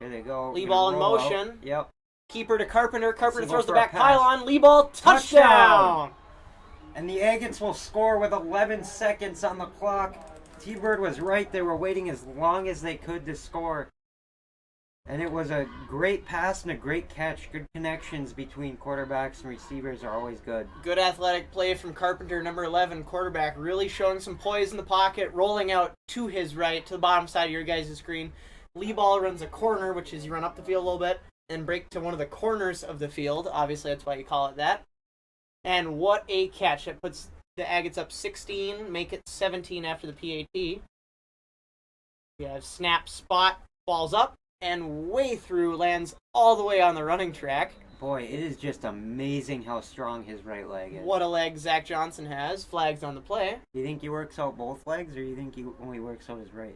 here they go. Lee Gonna ball in roll out. motion. Yep. Keeper to Carpenter. Carpenter Go throws the for a back pass. pylon. Lee ball, touchdown! And the Agates will score with 11 seconds on the clock. T-Bird was right. They were waiting as long as they could to score. And it was a great pass and a great catch. Good connections between quarterbacks and receivers are always good. Good athletic play from Carpenter, number 11, quarterback, really showing some poise in the pocket, rolling out to his right, to the bottom side of your guys' screen. Lee ball runs a corner, which is you run up the field a little bit, and break to one of the corners of the field. Obviously, that's why you call it that. And what a catch. It puts the Agates up 16, make it 17 after the PAT. We have snap, spot, balls up, and way through, lands all the way on the running track. Boy, it is just amazing how strong his right leg is. What a leg Zach Johnson has. Flags on the play. Do you think he works out both legs, or do you think he only works out his right?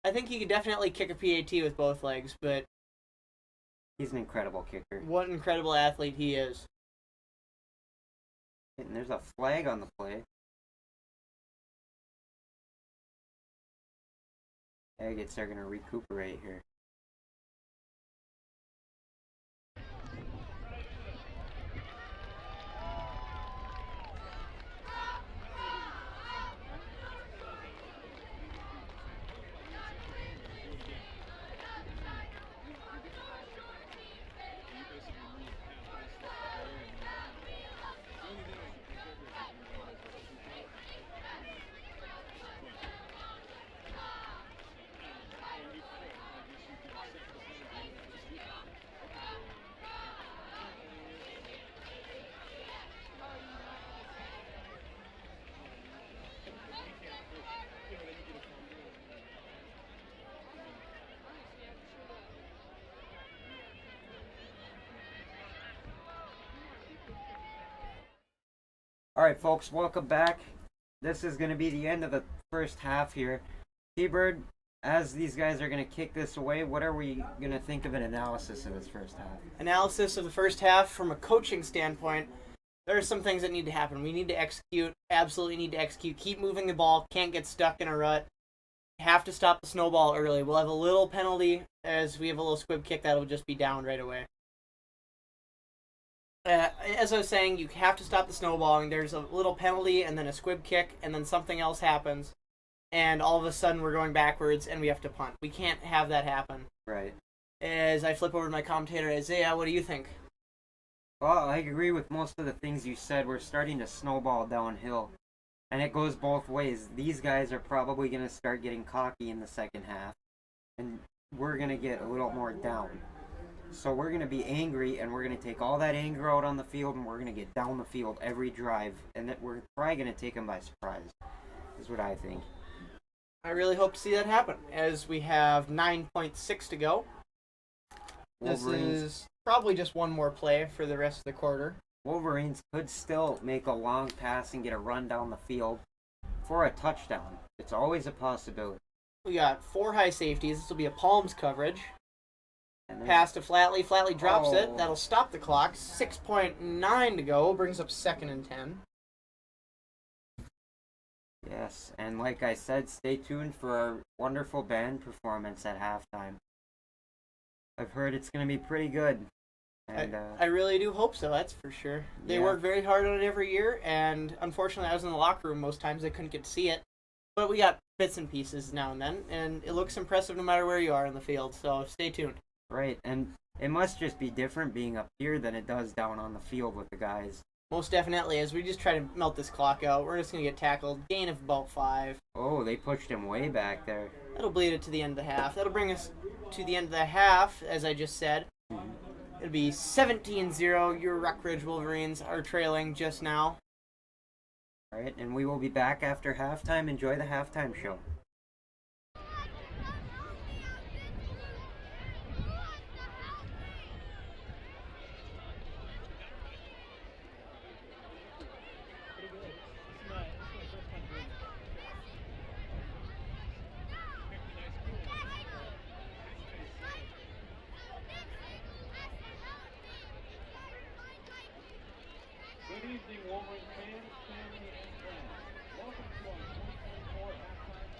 I think he could definitely kick a PAT with both legs, but He's an incredible kicker. what an incredible athlete he is. And there's a flag on the play. Agates are going to recuperate here. Alright, folks, welcome back. This is going to be the end of the first half here. T-Bird, as these guys are going to kick this away, what are we going to think of an analysis of this first half? Analysis of the first half from a coaching standpoint, there are some things that need to happen. We need to execute, absolutely need to execute. Keep moving the ball, can't get stuck in a rut. Have to stop the snowball early. We'll have a little penalty as we have a little squib kick that'll just be down right away. As I was saying, you have to stop the snowballing. There's a little penalty and then a squib kick and then something else happens. And all of a sudden we're going backwards and we have to punt. We can't have that happen. Right. As I flip over to my commentator, Isaiah, what do you think? Well, I agree with most of the things you said. We're starting to snowball downhill. And it goes both ways. These guys are probably going to start getting cocky in the second half. And we're going to get a little more down. So we're going to be angry, and we're going to take all that anger out on the field, and we're going to get down the field every drive. And that we're probably going to take them by surprise, is what I think. I really hope to see that happen, as we have 9.6 to go. This Wolverines, is probably just one more play for the rest of the quarter. Wolverines could still make a long pass and get a run down the field for a touchdown. It's always a possibility. We got 4 high safeties. This will be a Palms coverage. And there's- Pass to Flatley. Flatley drops it. Oh. That'll stop the clock. 6.9 to go. Brings up 2nd and 10. Yes, and like I said, stay tuned for our wonderful band performance at halftime. I've heard it's going to be pretty good. And I really do hope so, that's for sure. They Yeah. work very hard on it every year, and unfortunately I was in the locker room most times. I couldn't get to see it. But we got bits and pieces now and then, and it looks impressive no matter where you are in the field, so stay tuned. right, and it must just be different being up here than it does down on the field with the guys. Most definitely, as we just try to melt this clock out. We're just going to get tackled. Gain of about 5. Oh, they pushed him way back there. That'll bleed it to the end of the half. That'll bring us to the end of the half, as I just said. It'll be 17-0. Your Rockridge Wolverines are trailing just now. Right, and we will be back after halftime. Enjoy the halftime show. Good evening, Wolverine fans, family, and friends. Welcome to our 2024 halftime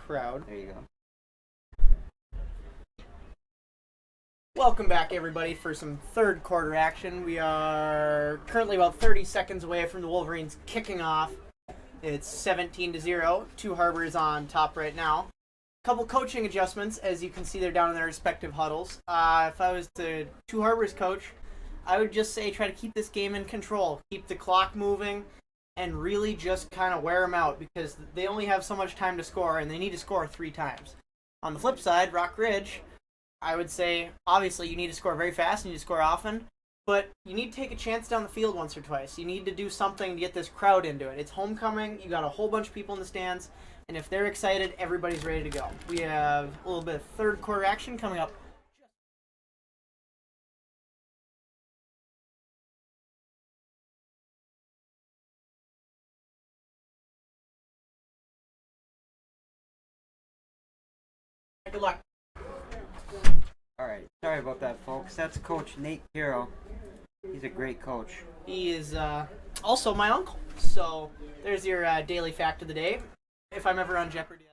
crowd. There you go. Welcome back, everybody, for some third quarter action. We are currently about 30 seconds away from the Wolverines kicking off. It's 17-0. Two Harbors on top right now. Couple coaching adjustments, as you can see, they're down in their respective huddles. If I was the Two Harbors coach, I would just say try to keep this game in control, keep the clock moving, and really just kind of wear them out because they only have so much time to score, and they need to score 3 times. On the flip side, Rock Ridge, I would say, obviously, you need to score very fast, you need to score often, but you need to take a chance down the field once or twice. You need to do something to get this crowd into it. It's homecoming, you got a whole bunch of people in the stands, and if they're excited, everybody's ready to go. We have a little bit of third quarter action coming up. Good luck. Alright, sorry about that, folks. That's Coach Nate Carroll. He's a great coach. He is also my uncle. So there's your daily fact of the day. If I'm ever on Jeopardy.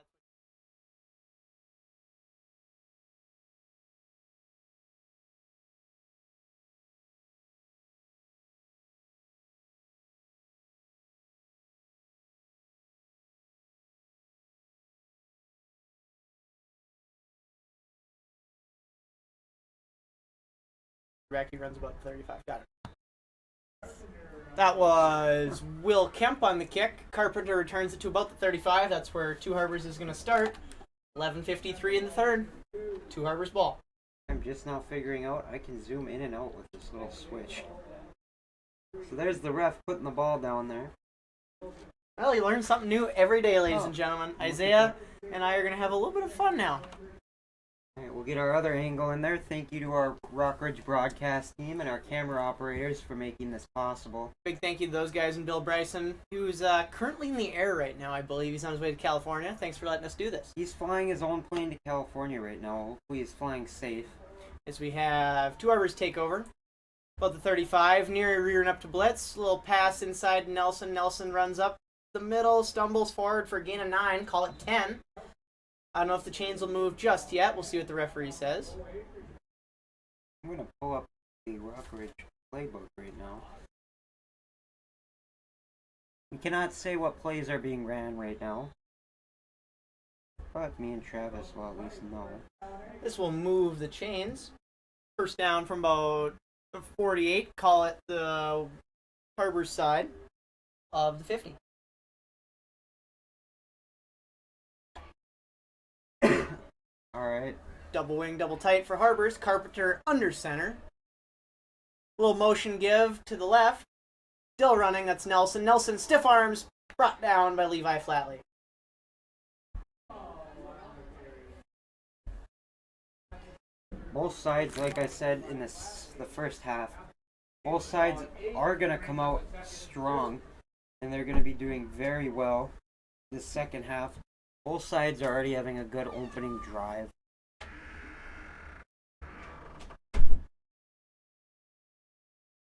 Back, he runs about 35. Got it. That was Will Kemp on the kick. Carpenter returns it to about the 35. That's where Two Harbors is going to start. 11:53 in the third. Two Harbors ball. I'm just now figuring out I can zoom in and out with this little switch. So there's the ref putting the ball down there. Well, you learn something new every day, ladies and gentlemen. Isaiah and I are going to have a little bit of fun now. Alright, we'll get our other angle in there. Thank you to our Rockridge broadcast team and our camera operators for making this possible. Big thank you to those guys and Bill Bryson, who's currently in the air right now, I believe. He's on his way to California. Thanks for letting us do this. He's flying his own plane to California right now. Hopefully he's flying safe. As we have Two Harbors take over. About the 35, near rearing up to blitz. Little pass inside Nelson. Nelson runs up the middle, stumbles forward for a gain of 9. Call it 10. I don't know if the chains will move just yet. We'll see what the referee says. I'm going to pull up the Rockridge playbook right now. We cannot say what plays are being ran right now. But me and Travis will at least know. This will move the chains. First down from about 48. Call it the Harbor's side of the 50. Alright. Double wing, double tight for Harbors. Carpenter under center. Little motion give to the left. Still running, that's Nelson. Nelson, stiff arms, brought down by Levi Flatley. Both sides, like I said in the first half, both sides are going to come out strong, and they're going to be doing very well this second half. Both sides are already having a good opening drive.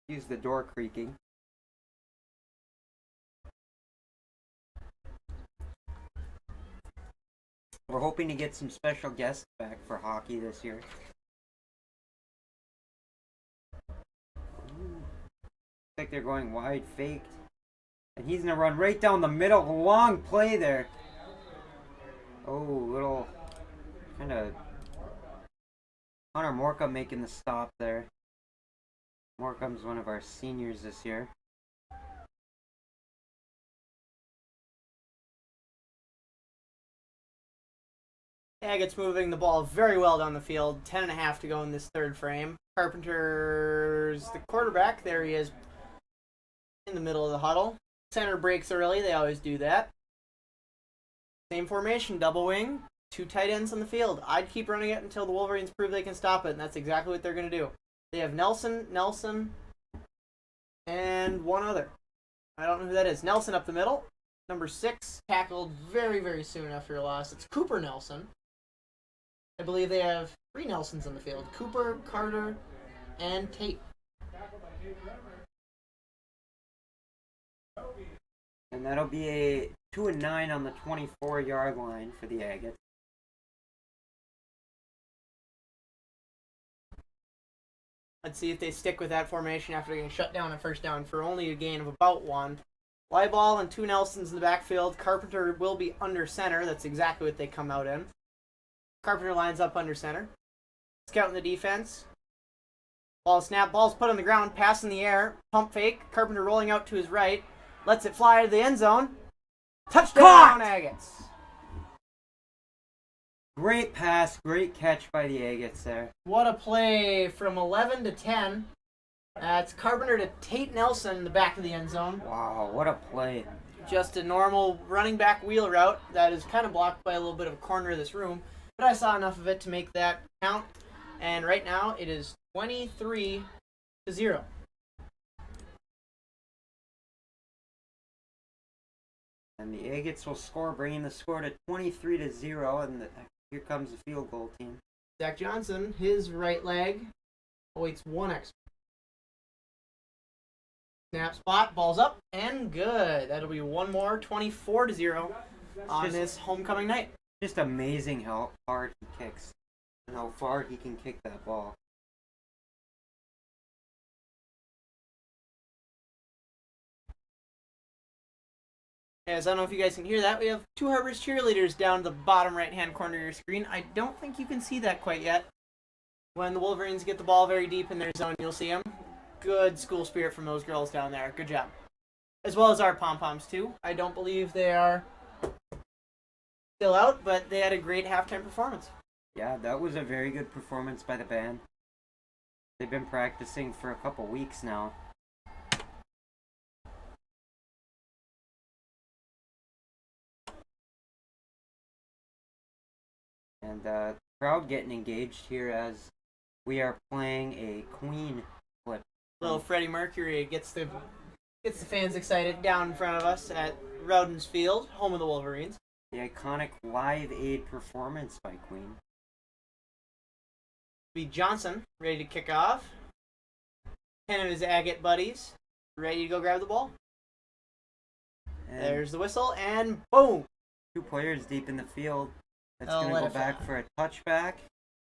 Use the door creaking. We're hoping to get some special guests back for hockey this year. Looks like they're going wide faked. And he's going to run right down the middle. Long play there. Oh, little kind of Connor Morcom making the stop there. Morcom's one of our seniors this year. Agate moving the ball very well down the field. 10.5 to go in this third frame. Carpenter's the quarterback. There he is in the middle of the huddle. Center breaks early. They always do that. Same formation, double wing, 2 tight ends on the field. I'd keep running it until the Wolverines prove they can stop it, and that's exactly what they're going to do. They have Nelson, and one other. I don't know who that is. Nelson up the middle. Number 6, tackled very, very soon after a loss. It's Cooper Nelson. I believe they have 3 Nelsons on the field. Cooper, Carter, and Tate. And that'll be a 2 and 9 on the 24-yard line for the Agates. Let's see if they stick with that formation after getting shut down on first down for only a gain of about 1. Fly ball and 2 Nelsons in the backfield. Carpenter will be under center. That's exactly what they come out in. Carpenter lines up under center. Scout in the defense. Ball snap. Ball's put on the ground. Pass in the air. Pump fake. Carpenter rolling out to his right. Lets it fly to the end zone. Touchdown, Agates. Great pass, great catch by the Agates there. What a play from 11 to 10. That's Carpenter to Tate Nelson in the back of the end zone. Wow, what a play. Just a normal running back wheel route that is kind of blocked by a little bit of a corner of this room. But I saw enough of it to make that count. And right now it is 23-0. And the Agates will score, bringing the score to 23-0. And here comes the field goal team. Zach Johnson, his right leg awaits 1 extra. Snap spot, ball's up, and good. That'll be 1 more, 24-0 on this homecoming night. Just amazing how hard he kicks and how far he can kick that ball. As I don't know if you guys can hear that, we have 2 Harbor's cheerleaders down the bottom right-hand corner of your screen. I don't think you can see that quite yet. When the Wolverines get the ball very deep in their zone, you'll see them. Good school spirit from those girls down there. Good job. As well as our pom-poms, too. I don't believe they are still out, but they had a great halftime performance. Yeah, that was a very good performance by the band. They've been practicing for a couple weeks now. And crowd getting engaged here as we are playing a Queen clip. Little Freddie Mercury gets the fans excited down in front of us at Rowden's Field, home of the Wolverines. The iconic Live Aid performance by Queen. Be Johnson ready to kick off. 10 of his Agate buddies ready to go grab the ball. And There's the whistle, and boom! 2 players deep in the field. That's They'll going let to go it back fly. for a touchback,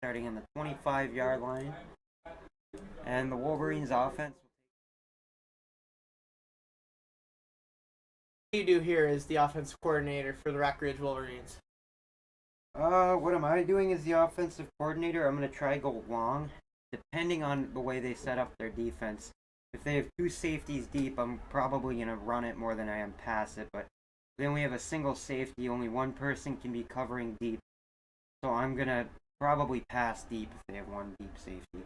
starting on the 25-yard line. And the Wolverines offense. What you do here is the offensive coordinator for the Rock Ridge Wolverines. What am I doing as the offensive coordinator? I'm going to try go long, depending on the way they set up their defense. If they have 2 safeties deep, I'm probably going to run it more than I am pass it, but then we have a single safety, only 1 person can be covering deep. So I'm going to probably pass deep if they have 1 deep safety.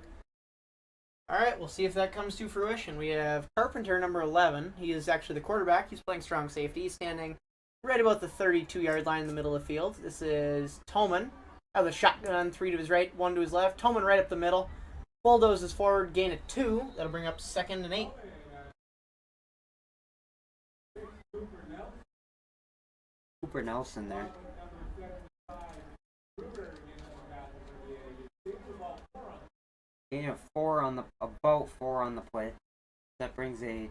All right, we'll see if that comes to fruition. We have Carpenter, number 11. He is actually the quarterback. He's playing strong safety. He's standing right about the 32-yard line in the middle of the field. This is Tolman. Has a shotgun, 3 to his right, 1 to his left. Tolman right up the middle. Bulldozes forward, gain of 2. That'll bring up 2nd and 8. Cooper Nelson there. Gain of 4 on the about 4 on the play. That brings a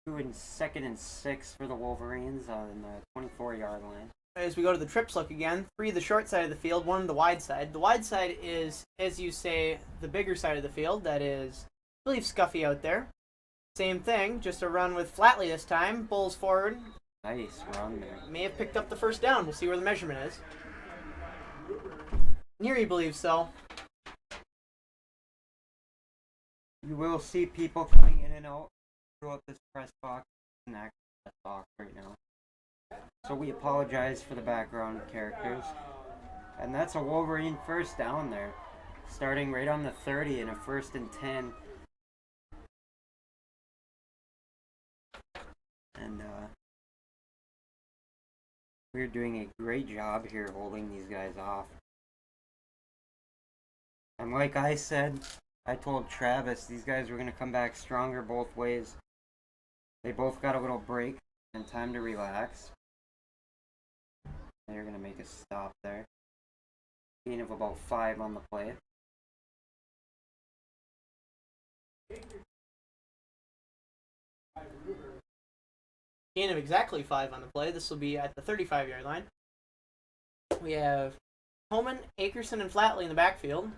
2nd and 6 for the Wolverines on the 24-yard line. As we go to the trips look again, 3 the short side of the field, 1 the wide side. The wide side is, as you say, the bigger side of the field. That is, I believe, Scuffy out there. Same thing, just a run with Flatley this time. Bulls forward. Nice run there. May have picked up the first down. We'll see where the measurement is. Neary believes so. You will see people coming in and out throughout this press box. It's an active press box right now. So we apologize for the background characters. And that's a Wolverine first down there. Starting right on the 30 and a 1st and 10. And we're doing a great job here holding these guys off. And like I said, I told Travis these guys were going to come back stronger both ways. They both got a little break and time to relax. They're going to make a stop there. Gain of about 5 on the play. Gain of exactly 5 on the play. This will be at the 35-yard line. We have Holman, Akerson, and Flatley in the backfield.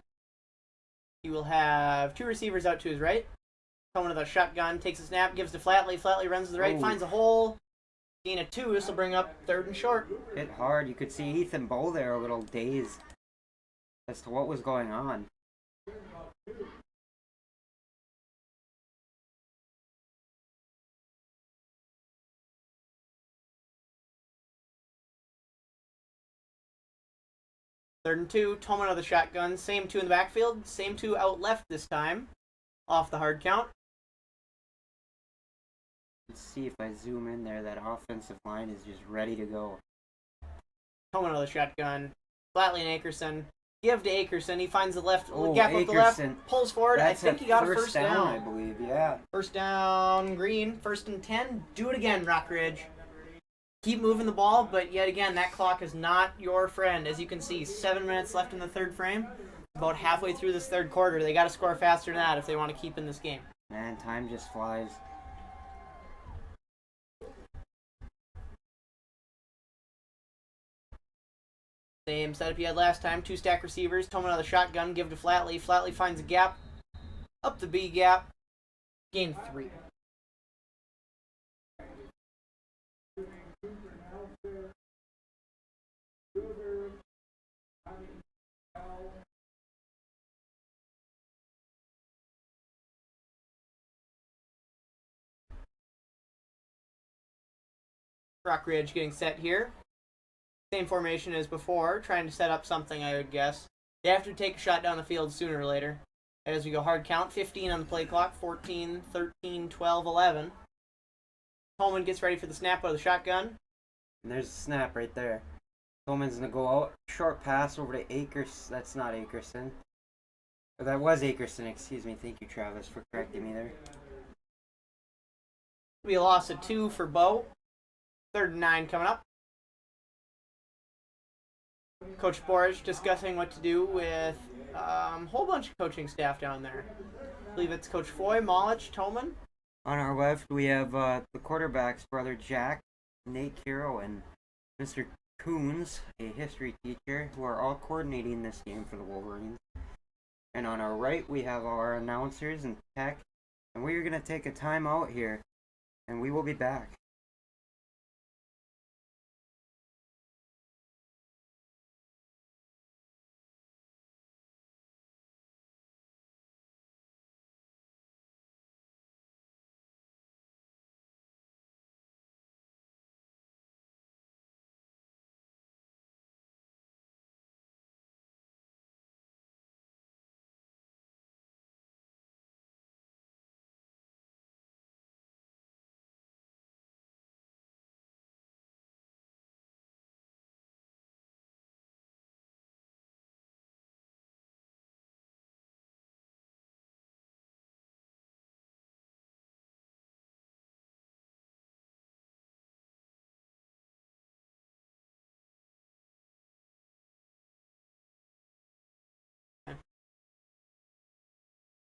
He will have 2 receivers out to his right. Holman with a shotgun, takes a snap, gives to Flatley. Flatley runs to the right, finds a hole. Gain of 2. This will bring up 3rd and short. Hit hard. You could see Ethan Bow there a little dazed as to what was going on. Third and 2, Tolman of the shotgun. Same 2 in the backfield. Same 2 out left this time. Off the hard count. Let's see if I zoom in there. That offensive line is just ready to go. Tolman of the shotgun. Flatley and Akerson. Give to Akerson. He finds the left Oh, gap up the left. Akerson. Pulls forward. That's I think he got a first down. I believe, yeah. First down, Green. 1st and 10. Do it again, Rockridge. Keep moving the ball, but yet again, that clock is not your friend. As you can see, 7 minutes left in the 3rd frame. About halfway through this 3rd quarter. They got to score faster than that if they want to keep in this game. Man, time just flies. Same setup you had last time. 2 stack receivers. Tolman out of the shotgun. Give to Flatley. Flatley finds a gap. Up the B gap. Gain 3. Rockridge getting set here. Same formation as before, trying to set up something, I would guess. They have to take a shot down the field sooner or later. As we go hard count, 15 on the play clock, 14, 13, 12, 11. Holman gets ready for the snap out of the shotgun. And there's a snap right there. Coleman's going to go out. Short pass over to Akers. That's not Akerson. Or that was Akerson, excuse me. Thank you, Travis, for correcting me there. It'll be a loss of 2 for Bo. 3rd and 9 coming up. Coach Borich discussing what to do with a whole bunch of coaching staff down there. I believe it's Coach Foy, Molich, Tolman. On our left, we have the quarterback's brother, Jack, Nate Kiro, and Mr. Coons, a history teacher, who are all coordinating this game for the Wolverines. And on our right, we have our announcers and tech. And we are going to take a timeout here, and we will be back.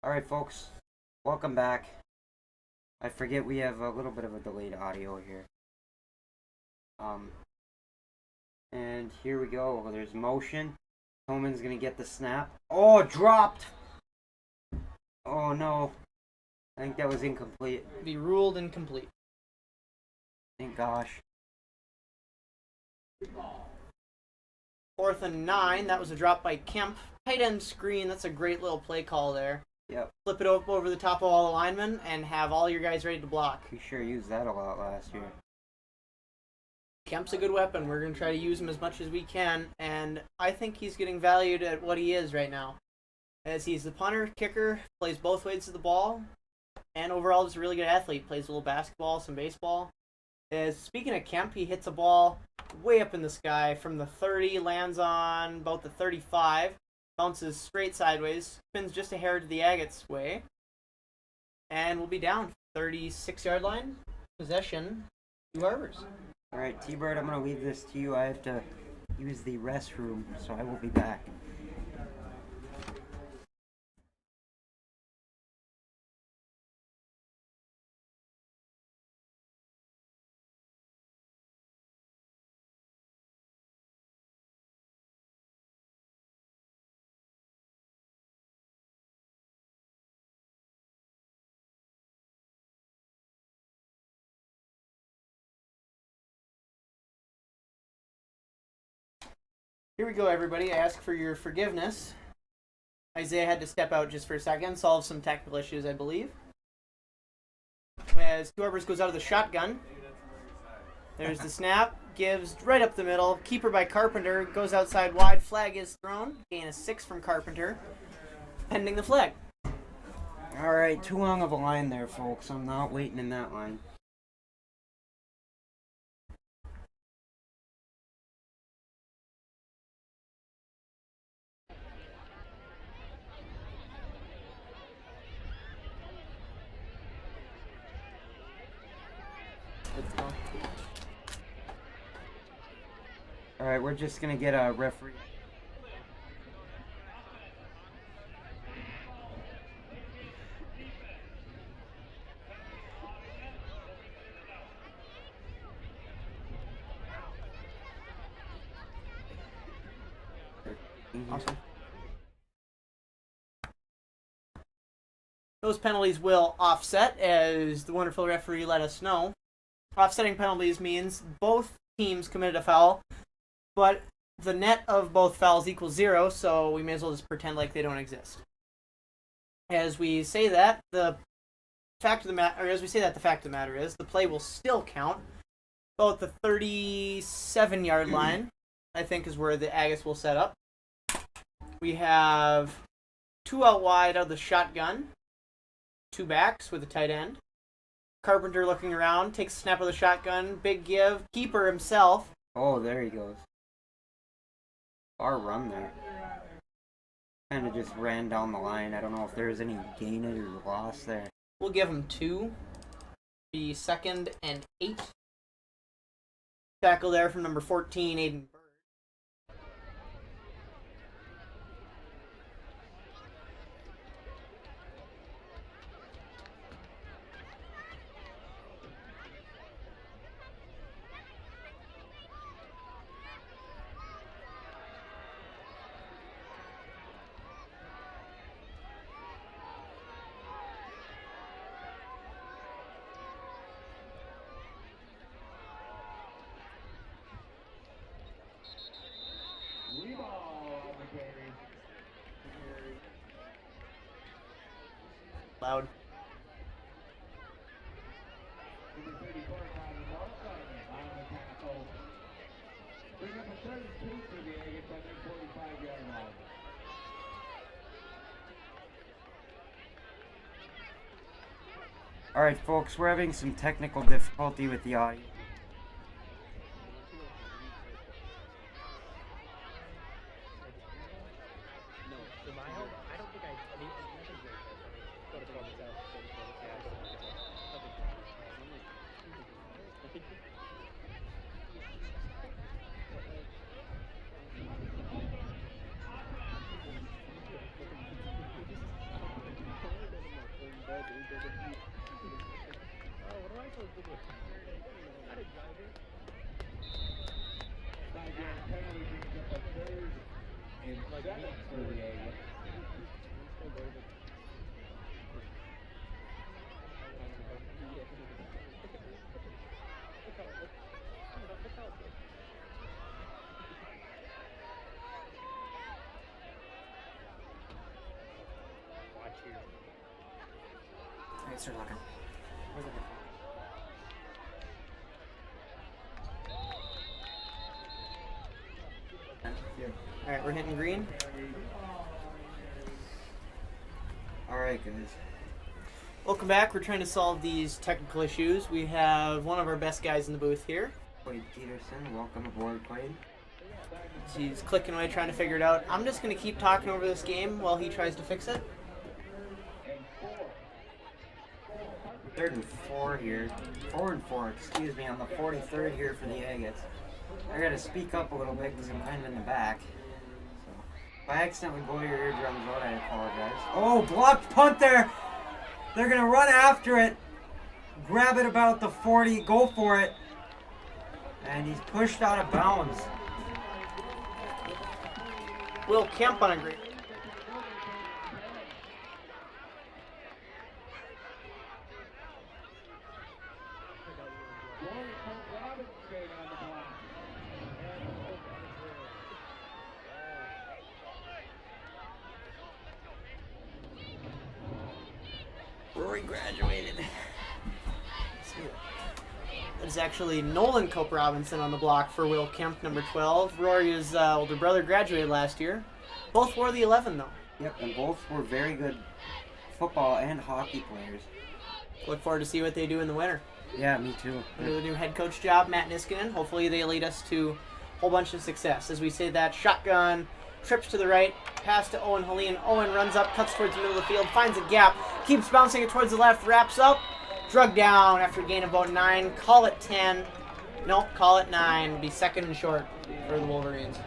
Alright, folks, welcome back. I forget we have a little bit of a delayed audio here. And here we go. There's motion. Coleman's gonna get the snap. Oh, dropped! Oh no. I think that was incomplete. Be ruled incomplete. Thank gosh. 4th and 9. That was a drop by Kemp. Tight end screen. That's a great little play call there. Yep. Flip it over the top of all the linemen and have all your guys ready to block. We sure used that a lot last year. Kemp's a good weapon. We're going to try to use him as much as we can, and I think he's getting valued at what he is right now. As he's the punter, kicker, plays both ways of the ball, and overall is a really good athlete. Plays a little basketball, some baseball. Speaking of Kemp, he hits a ball way up in the sky from the 30, lands on about the 35, bounces straight sideways, spins just a hair to the Agates' way, and we'll be down 36-yard line. Possession, 2 Harbors. Alright, T-Bird, I'm going to leave this to you. I have to use the restroom, so I will be back. Here we go, everybody. I ask for your forgiveness. Isaiah had to step out just for a second, solve some technical issues, I believe. As Two Harbors goes out of the shotgun. There's the snap. Gives right up the middle. Keeper by Carpenter. Goes outside wide. Flag is thrown. Gain a 6 from Carpenter. Pending the flag. Alright, too long of a line there, folks. I'm not waiting in that line. Alright, we're just gonna get a referee. Awesome. Those penalties will offset, as the wonderful referee let us know. Offsetting penalties means both teams committed a foul, but the net of both fouls equals 0, so we may as well just pretend like they don't exist. As we say that, the fact of the matter is the play will still count. About the 37-yard line, I think, is where the Agates will set up. We have 2 out wide out of the shotgun, 2 backs with a tight end. Carpenter looking around, takes a snap of the shotgun, big give, keeper himself. Oh, there he goes. Far run there. Kind of just ran down the line. I don't know if there was any gain or loss there. We'll give him 2. The 2nd and 8. Tackle there from number 14, Aiden Bird. Loud. Bring up a 32 for the Agates on their 45-yard line. Alright, folks, we're having some technical difficulty with the audio. Penalty brings up a 3rd and 7 for the Agates. Alright, start looking. Alright, we're hitting green. Alright, guys. Welcome back. We're trying to solve these technical issues. We have one of our best guys in the booth here. Quade Peterson, welcome aboard, Quade. He's clicking away trying to figure it out. I'm just going to keep talking over this game while he tries to fix it. 3rd and 4 here. 4 and 4, excuse me, on the 43rd here for the Agates. I gotta speak up a little bit because I'm kind of in the back. So, if I accidentally blow your eardrums out, I apologize. Oh, blocked punt there! They're gonna run after it. Grab it about the 40, go for it. And he's pushed out of bounds. Will Kemp on a great. Rory graduated. It's actually Nolan Cope Robinson on the block for Will Kemp, number 12. Rory's older brother graduated last year. Both wore the 11, though. Yep, and both were very good football and hockey players. Look forward to see what they do in the winter. Yeah, me too. Under the new head coach job, Matt Niskanen. Hopefully they lead us to a whole bunch of success. As we say that, shotgun, trips to the right, pass to Owen Helene. Owen runs up, cuts towards the middle of the field, finds a gap, keeps bouncing it towards the left, wraps up, drug down after a gain of about 9. Call it 10. Nope, call it 9. Be second and short for the Wolverines.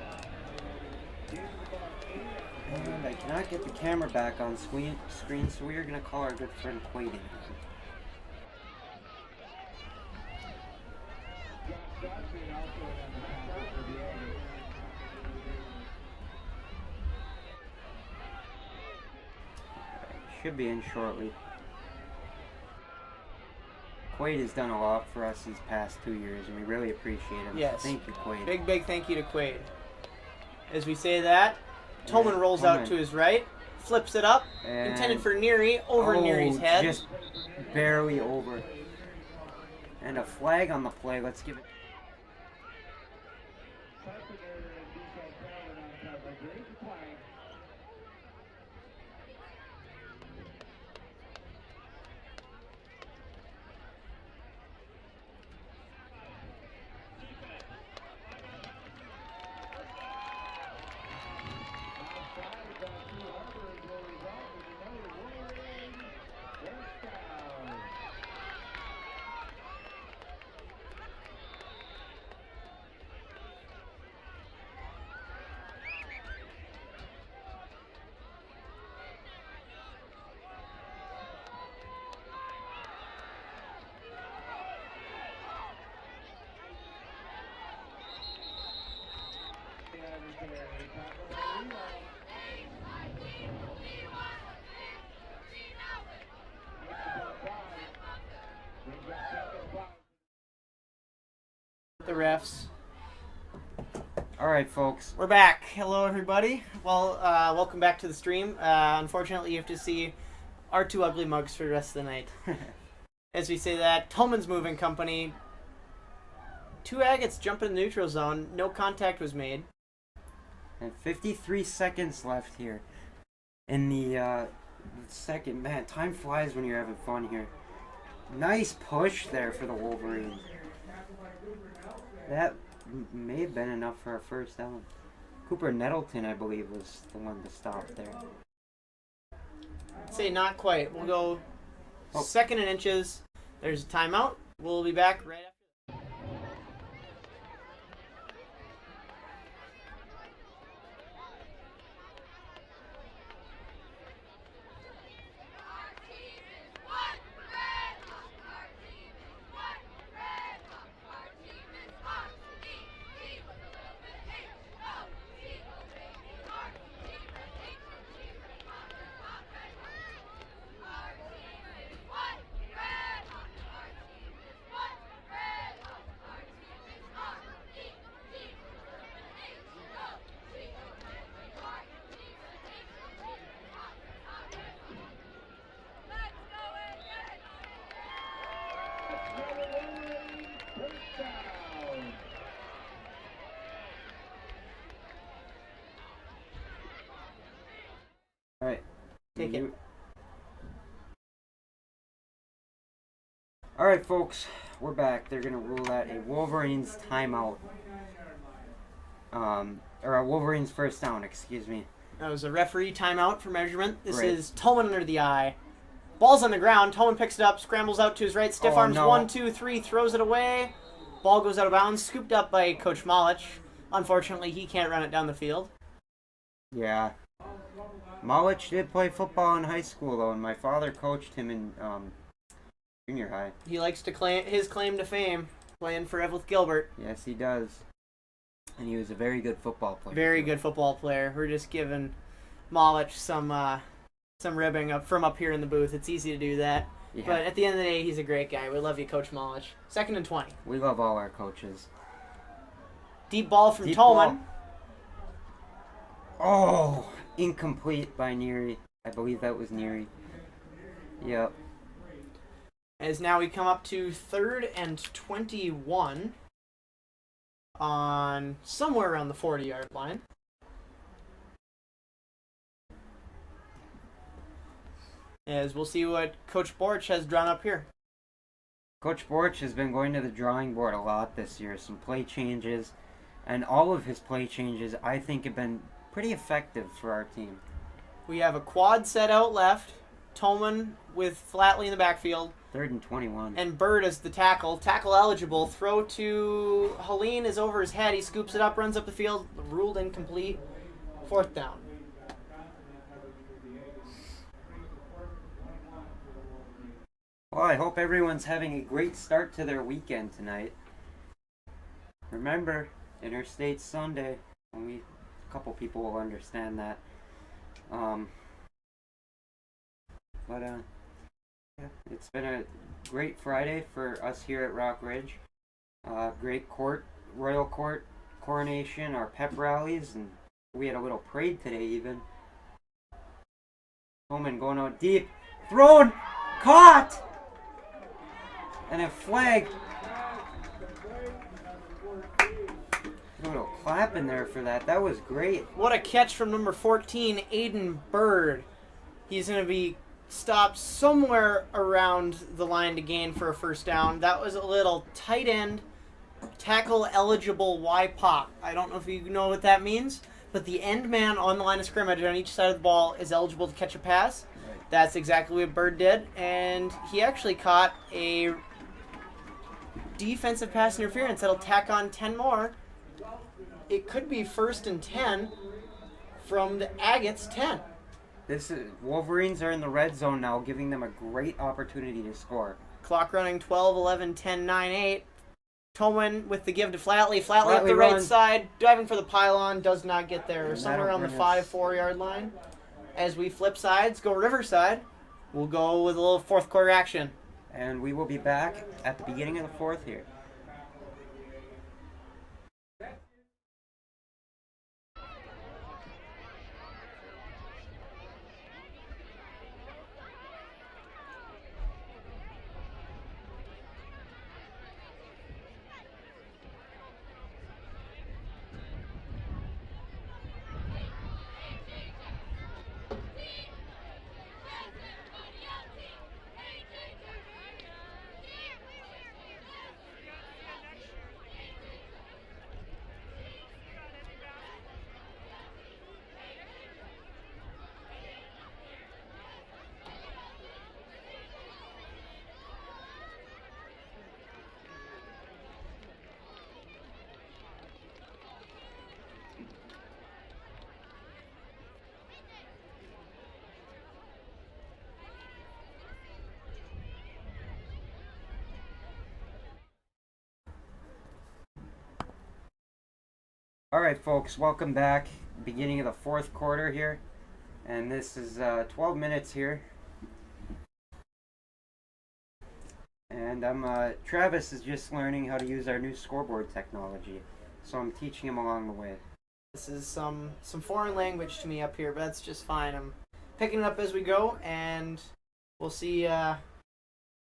And I cannot get the camera back on screen, so we are going to call our good friend Quaden. Should be in shortly. Quaid has done a lot for us these past 2 years, and we really appreciate him. Yes. Thank you, Quaid. Big thank you to Quaid. As we say that, Tolman rolls out to his right, flips it up, And- intended for Neary, over Neary's head. Just barely over. And a flag on the play. Let's give it. The refs. All right, folks. We're back. Hello, everybody. Well, welcome back to the stream. Unfortunately, you have to see our two ugly mugs for the rest of the night. As we say that, Tolman's moving company. 2 Agates jump in the neutral zone. No contact was made. And 53 seconds left here. In the second, man, time flies when you're having fun here. Nice push there for the Wolverines. That may have been enough for a first down. Cooper Nettleton, I believe, was the one to stop there. I'd say not quite. We'll go Oh. second and inches. There's a timeout. We'll be back right after. All right. Take it. All right, folks. We're back. They're going to rule that a Wolverines timeout. Or a Wolverines first down, excuse me. That was a referee timeout for measurement. This Right. is Tolman under the eye. Ball's on the ground. Tolman picks it up, scrambles out to his right, stiff Oh, arms, no. 1, 2, 3, throws it away. Ball goes out of bounds, scooped up by Coach Malich. Unfortunately, he can't run it down the field. Yeah. Malich did play football in high school, though, and my father coached him in junior high. He likes to claim his claim to fame, playing for Evelyn Gilbert. Yes, he does. And he was a very good football player. Very good football player. We're just giving Malich some ribbing up from up here in the booth. It's easy to do that. Yeah. But at the end of the day, he's a great guy. We love you, Coach Malich. 2nd and 20. We love all our coaches. Deep ball from Deep Tolman. Oh, incomplete by Neary. I believe that was Neary. Yep. As now we come up to 3rd and 21 on somewhere around the 40-yard line. As we'll see what Coach Borch has drawn up here. Coach Borch has been going to the drawing board a lot this year. Some play changes, and all of his play changes, I think, have been pretty effective for our team. We have a quad set out left, Tolman with Flatley in the backfield, 3rd and 21. and Bird as the tackle. Tackle eligible. Throw to Helene is over his head. He scoops it up, runs up the field. Ruled incomplete. 4th down. Well, I hope everyone's having a great start to their weekend tonight. Remember, Interstate Sunday. Only a couple people will understand that. Yeah, it's been a great Friday for us here at Rock Ridge. Great Royal Court coronation, our pep rallies, and we had a little parade today even. Holman going out deep, thrown, caught, and a flag. A little clap in there for that. That was great. What a catch from number 14, Aiden Bird. He's going to be stopped somewhere around the line to gain for a 1st down. That was a little tight end, tackle eligible Y pop. I don't know if you know what that means, but the end man on the line of scrimmage on each side of the ball is eligible to catch a pass. That's exactly what Bird did, and he actually caught a defensive pass interference that'll tack on 10 more. It could be 1st and 10 from the Agates 10. Wolverines are in the red zone now, giving them a great opportunity to score. Clock running 12, 11, 10, 9, 8. Tolman with the give to Flatley. Flatley up the Flatley right runs. side, diving for the pylon, does not get there. And Somewhere that'll around the bring us- 5-4 yard line. As we flip sides, go Riverside. We'll go with a little 4th quarter action. And we will be back at the beginning of the 4th here. Alright folks, welcome back. Beginning of the 4th quarter here. And this is 12 minutes here. And Travis is just learning how to use our new scoreboard technology. So I'm teaching him along the way. This is some foreign language to me up here, but that's just fine. I'm picking it up as we go, and we'll see how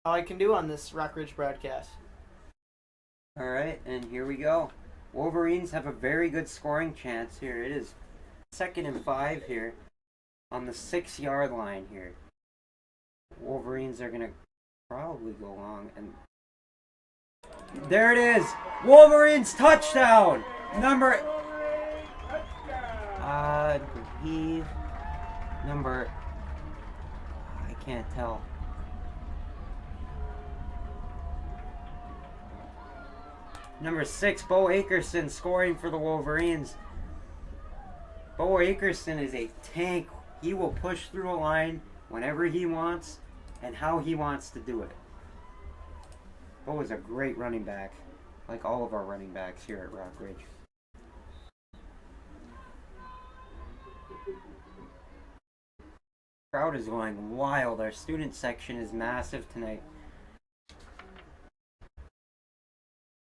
I can do on this Rock Ridge broadcast. Alright, and here we go. Wolverines have a very good scoring chance here. It is 2nd and 5 here on the 6-yard line here. Wolverines are going to probably go long, and there it is! Wolverines touchdown! I can't tell. Number 6, Bo Akerson scoring for the Wolverines. Bo Akerson is a tank. He will push through a line whenever he wants and how he wants to do it. Bo is a great running back, like all of our running backs here at Rock Ridge. Crowd is going wild. Our student section is massive tonight.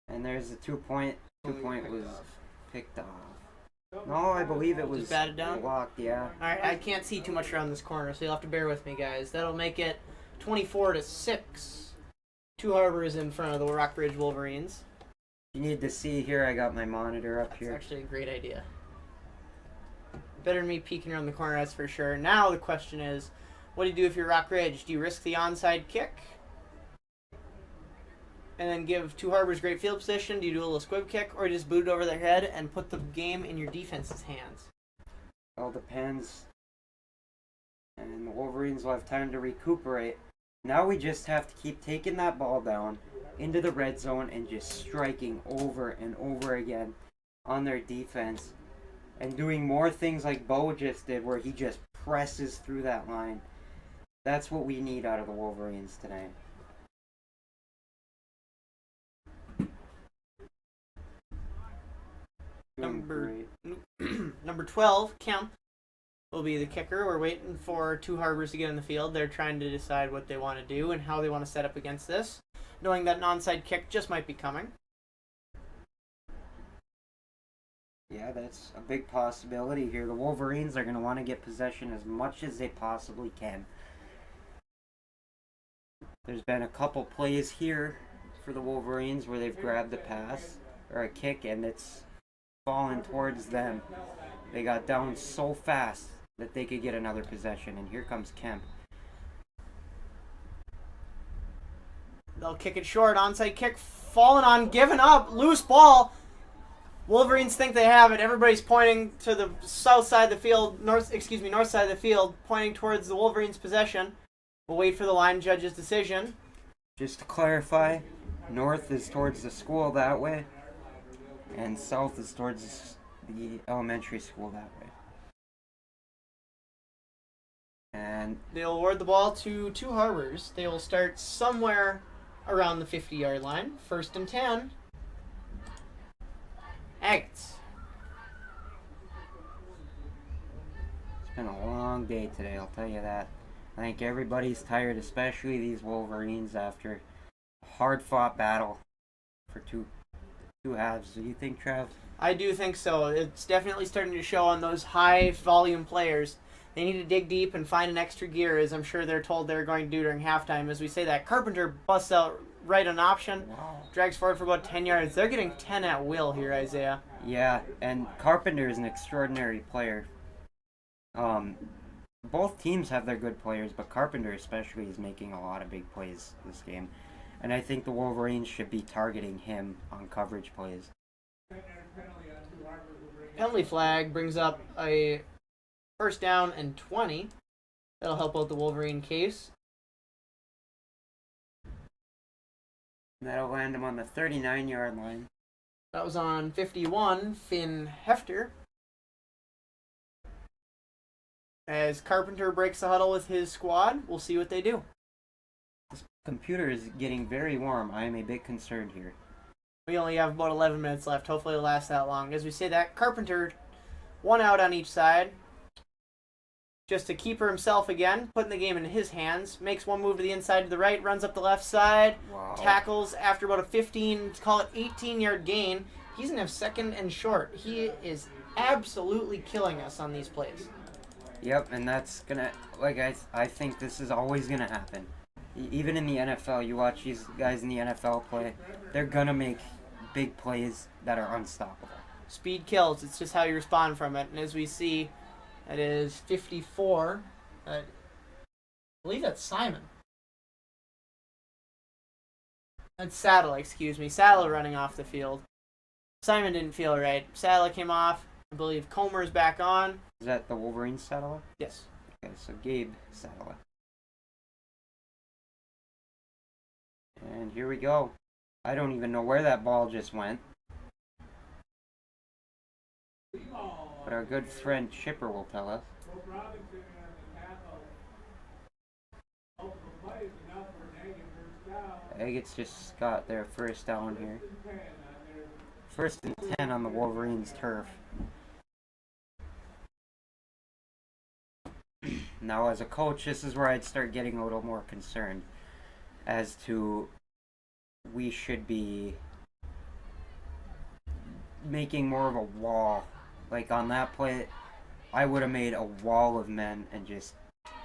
And there's the 2-point. 2-point was picked off. No, I believe it was Just batted down? blocked, yeah. Alright, I can't see too much around this corner, so you'll have to bear with me, guys. That'll make it 24-6. Two Harbors in front of the Rockbridge Wolverines. You need to see here, I got my monitor up That's here. actually a great idea. Better than me peeking around the corner, that's for sure. Now the question is, what do you do if you're Rockridge? Do you risk the onside kick and then give Two Harbors great field position? Do you do a little squib kick, or just boot it over their head and put the game in your defense's hands? All depends. And the Wolverines will have time to recuperate. Now we just have to keep taking that ball down into the red zone and just striking over and over again on their defense. And doing more things like Bo just did, where he just presses through that line. That's what we need out of the Wolverines tonight. Number 12, Kemp, will be the kicker. We're waiting for Two Harbors to get in the field. They're trying to decide what they want to do and how they want to set up against this, knowing that an onside kick just might be coming. Yeah, that's a big possibility here. The Wolverines are going to want to get possession as much as they possibly can. There's been a couple plays here for the Wolverines where they've grabbed a pass or a kick and it's fallen towards them. They got down so fast that they could get another possession, and here comes Kemp. They'll kick it short. Onside kick falling on, given up, loose ball. Wolverines think they have it. Everybody's pointing to the south side of the field, north side of the field, pointing towards the Wolverines' possession. We'll wait for the line judge's decision. Just to clarify, north is towards the school that way, and south is towards the elementary school that way. And They'll award the ball to Two Harbors. They will start somewhere around the 50-yard line. 1st and 10. Agates. it's been a long day today, I'll tell you that. I think everybody's tired, especially these Wolverines, after a hard-fought battle for two halves. Do you think, Trav? I do think so. It's definitely starting to show on those high-volume players. They need to dig deep and find an extra gear, as I'm sure they're told they're going to do during halftime. As we say that, Carpenter busts out right on option, drags forward for about 10 yards. They're getting 10 at will here, Isaiah. Yeah, and Carpenter is an extraordinary player. Both teams have their good players, but Carpenter especially is making a lot of big plays this game. And I think the Wolverines should be targeting him on coverage plays. Penalty flag brings up a 1st down and 20. That'll help out the Wolverine case. And that'll land him on the 39-yard line. That was on 51, Finn Hefter. As Carpenter breaks the huddle with his squad, we'll see what they do. This computer is getting very warm. I am a bit concerned here. We only have about 11 minutes left. Hopefully it'll last that long. As we say that, Carpenter, 1 out on each side. Just to keeper himself again, putting the game in his hands. Makes one move to the inside to the right, runs up the left side. Wow. Tackles after about a 15, call it 18-yard gain. He's going to have 2nd and short. He is absolutely killing us on these plays. Yep, and that's gonna, I think this is always gonna happen. Even in the NFL, you watch these guys in the NFL play, they're gonna make big plays that are unstoppable. Speed kills. It's just how you respond from it. And as we see, that is 54. I believe that's Simon. That's Saddle, excuse me. Saddle running off the field. Simon didn't feel right. Saddle came off. I believe Comer's back on. Is that the Wolverine Saddler? Yes. Okay, so Gabe Saddler. And here we go. I don't even know where that ball just went. But our good friend Chipper will tell us. Agates just got their 1st down here. 1st and 10 on the Wolverines' turf. Now, as a coach, this is where I'd start getting a little more concerned as to we should be making more of a wall. Like on that play, I would have made a wall of men and just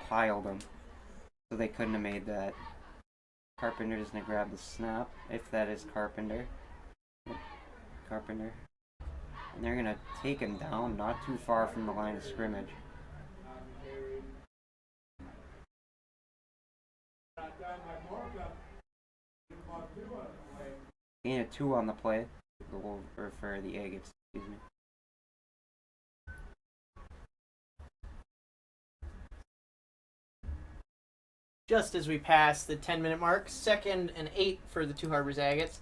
piled them so they couldn't have made that. Carpenter's gonna grab the snap, if that is Carpenter. Carpenter. And they're gonna take him down, not too far from the line of scrimmage. Gain of 2 on the play. Or for the Agates, excuse me. Just as we pass the 10-minute mark, 2nd and 8 for the Two Harbors Agates.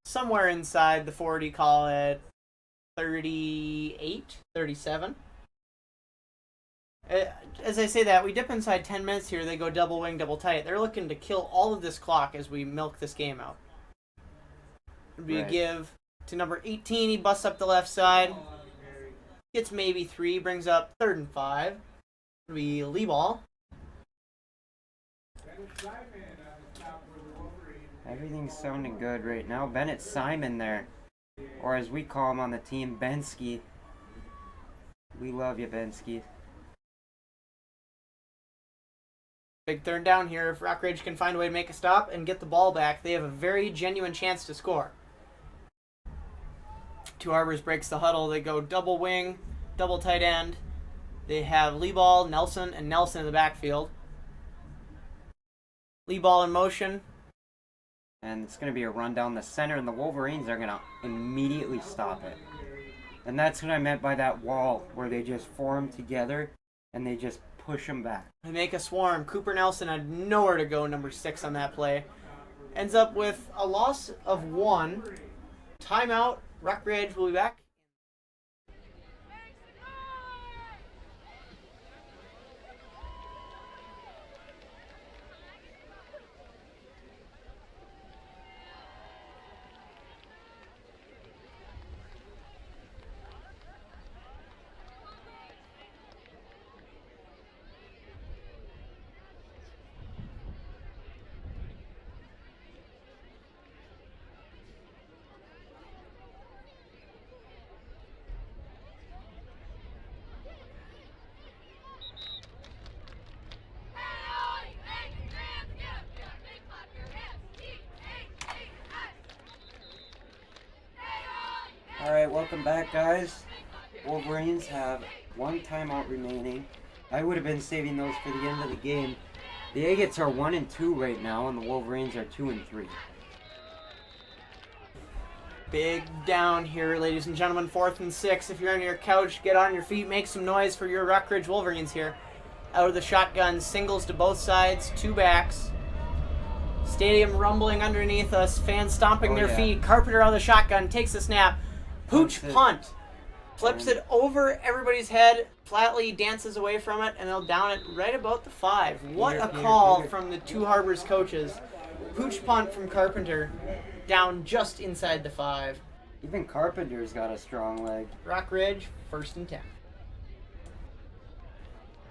Somewhere inside the 40, call it 38, 37. As I say that, we dip inside 10 minutes here. They go double wing, double tight. They're looking to kill all of this clock as we milk this game out. It'd be a give to number 18. He busts up the left side. Gets maybe 3. Brings up 3rd and 5. It'll be Lee ball. Everything's sounding good right now. Bennett Simon there. Or as we call him on the team, Bensky. We love you, Bensky. Big 3rd down here. If Rockridge can find a way to make a stop and get the ball back, they have a very genuine chance to score. Two Harbors breaks the huddle. They go double wing, double tight end. They have Lee ball, Nelson, and Nelson in the backfield. Lee ball in motion. And it's going to be a run down the center, and the Wolverines are going to immediately stop it. And that's what I meant by that wall, where they just form together, and they just push them back. They make a swarm. Cooper Nelson had nowhere to go, number 6 on that play. Ends up with a loss of 1. Timeout. Rockridge will be back. Alright, welcome back, guys. Wolverines have 1 timeout remaining. I would have been saving those for the end of the game. The Agates are 1 and 2 right now, and the Wolverines are 2 and 3. Big down here, ladies and gentlemen. 4th and 6. If you're on your couch, get on your feet, make some noise for your Rockridge Wolverines here. Out of the shotgun, singles to both sides, 2 backs. Stadium rumbling underneath us, fans stomping their feet. Carpenter out of the shotgun, takes the snap. Pooch punt. Flips it over everybody's head. Flatley dances away from it, and they'll down it right about the 5. What a call from the Two Harbors coaches. Pooch punt from Carpenter. Down just inside the 5. Even Carpenter's got a strong leg. Rockridge, 1st and 10.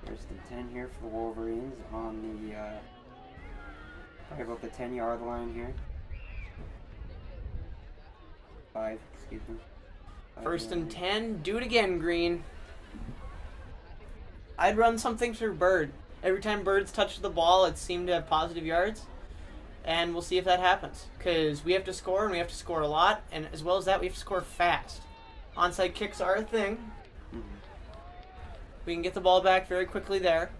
1st and 10 here for the Wolverines on the, probably about the 10-yard line here. 5, excuse me. 1st and 10. Do it again, Green. I'd run something through Bird. Every time Bird's touched the ball, it seemed to have positive yards. And we'll see if that happens. Because we have to score, and we have to score a lot. And as well as that, we have to score fast. Onside kicks are a thing. We can get the ball back very quickly there.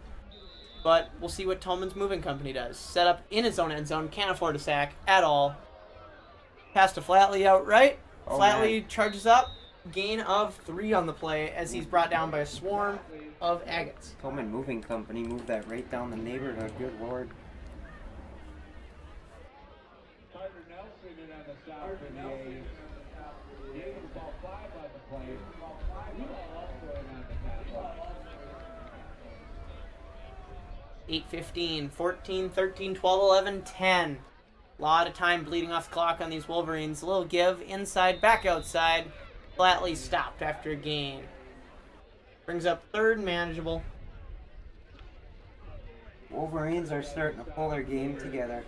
But we'll see what Tolman's moving company does. Set up in his own end zone. Can't afford a sack at all. Pass to Flatley outright. Flatley charges up. Gain of 3 on the play as he's brought down by a swarm of Agates. Tolman Moving Company moved that right down the neighborhood. Good Lord. Carter Nelson in on the stop for the A's. Gave him about 5 on the play. He also in on the pass. 8:15, 14, 13, 12, 11, 10. A lot of time bleeding off the clock on these Wolverines. A little give, inside, back outside. Flatley stopped after a gain. Brings up 3rd, manageable. Wolverines are starting to pull their game together.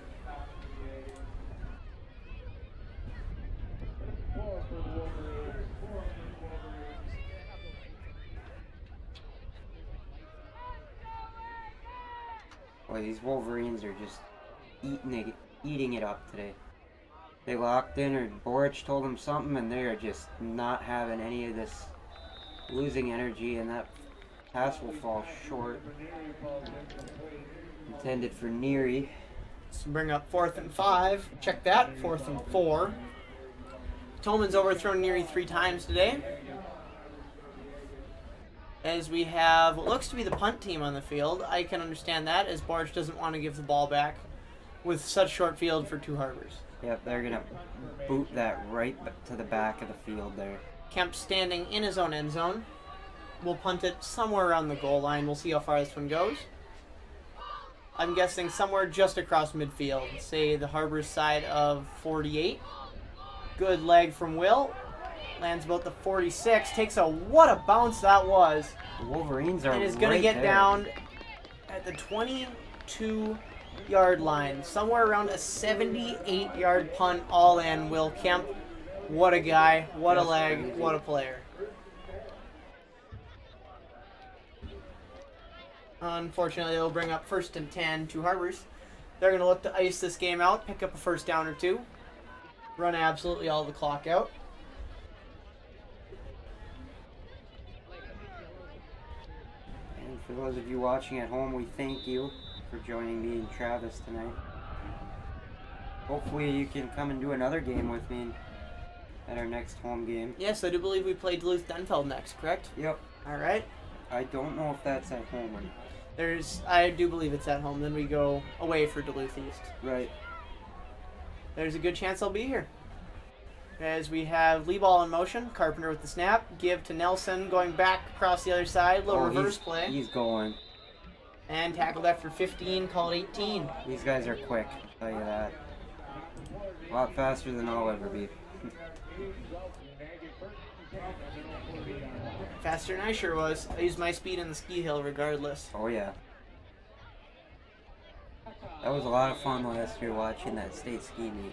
Boy, these Wolverines are just eating eating it up today. They locked in, or Boric told them something, and they're just not having any of this losing energy, and that pass will fall short. Intended for Neary. Let's bring up 4th and 5. Check that, 4th and 4. Tolman's overthrown Neary 3 times today. As we have what looks to be the punt team on the field. I can understand that, as Boric doesn't want to give the ball back with such short field for Two Harbors. Yep, they're going to boot that right to the back of the field there. Kemp standing in his own end zone. We'll punt it somewhere around the goal line. We'll see how far this one goes. I'm guessing somewhere just across midfield. Say the Harbors side of 48. Good leg from Will. Lands about the 46. Takes what a bounce that was. The Wolverines are And is going to right get there. down at the 22-yard line. Somewhere around a 78-yard punt all in. Will Kemp. What a guy. What a leg. What a player. Unfortunately, they'll bring up 1st and 10, Two Harbors. They're going to look to ice this game out, pick up a first down or two, run absolutely all the clock out. And for those of you watching at home, we thank you for joining me and Travis tonight. Hopefully you can come and do another game with me at our next home game. Yes, I do believe we play Duluth-Denfeld next, correct? Yep. All right. I don't know if that's at home or not. I do believe it's at home. Then we go away for Duluth East. Right. There's a good chance I'll be here. As we have Lee ball in motion, Carpenter with the snap, give to Nelson, going back across the other side, little reverse play, He's going. and tackled after 15, called 18. These guys are quick, I'll tell you that. A lot faster than I'll ever be. Faster than I sure was. I used my speed in the ski hill regardless. Oh yeah. That was a lot of fun last year watching that state ski meet.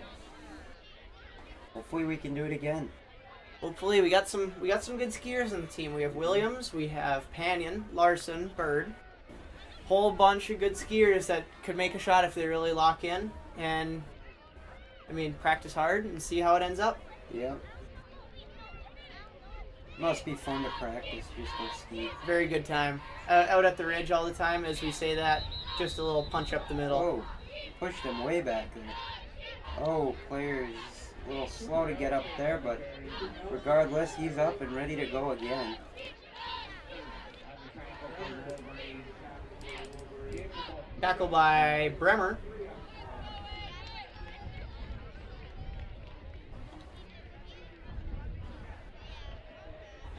Hopefully we can do it again. Hopefully we got some good skiers on the team. We have Williams, we have Panion, Larson, Bird. Whole bunch of good skiers that could make a shot if they really lock in, and I mean practice hard and see how it ends up. Yep. Must be fun to practice, just go ski. Very good time. Out at the ridge all the time, as we say that. Just a little punch up the middle. Oh, pushed him way back there. Oh, player's a little slow to get up there, but regardless, he's up and ready to go again. Tackle by Bremer.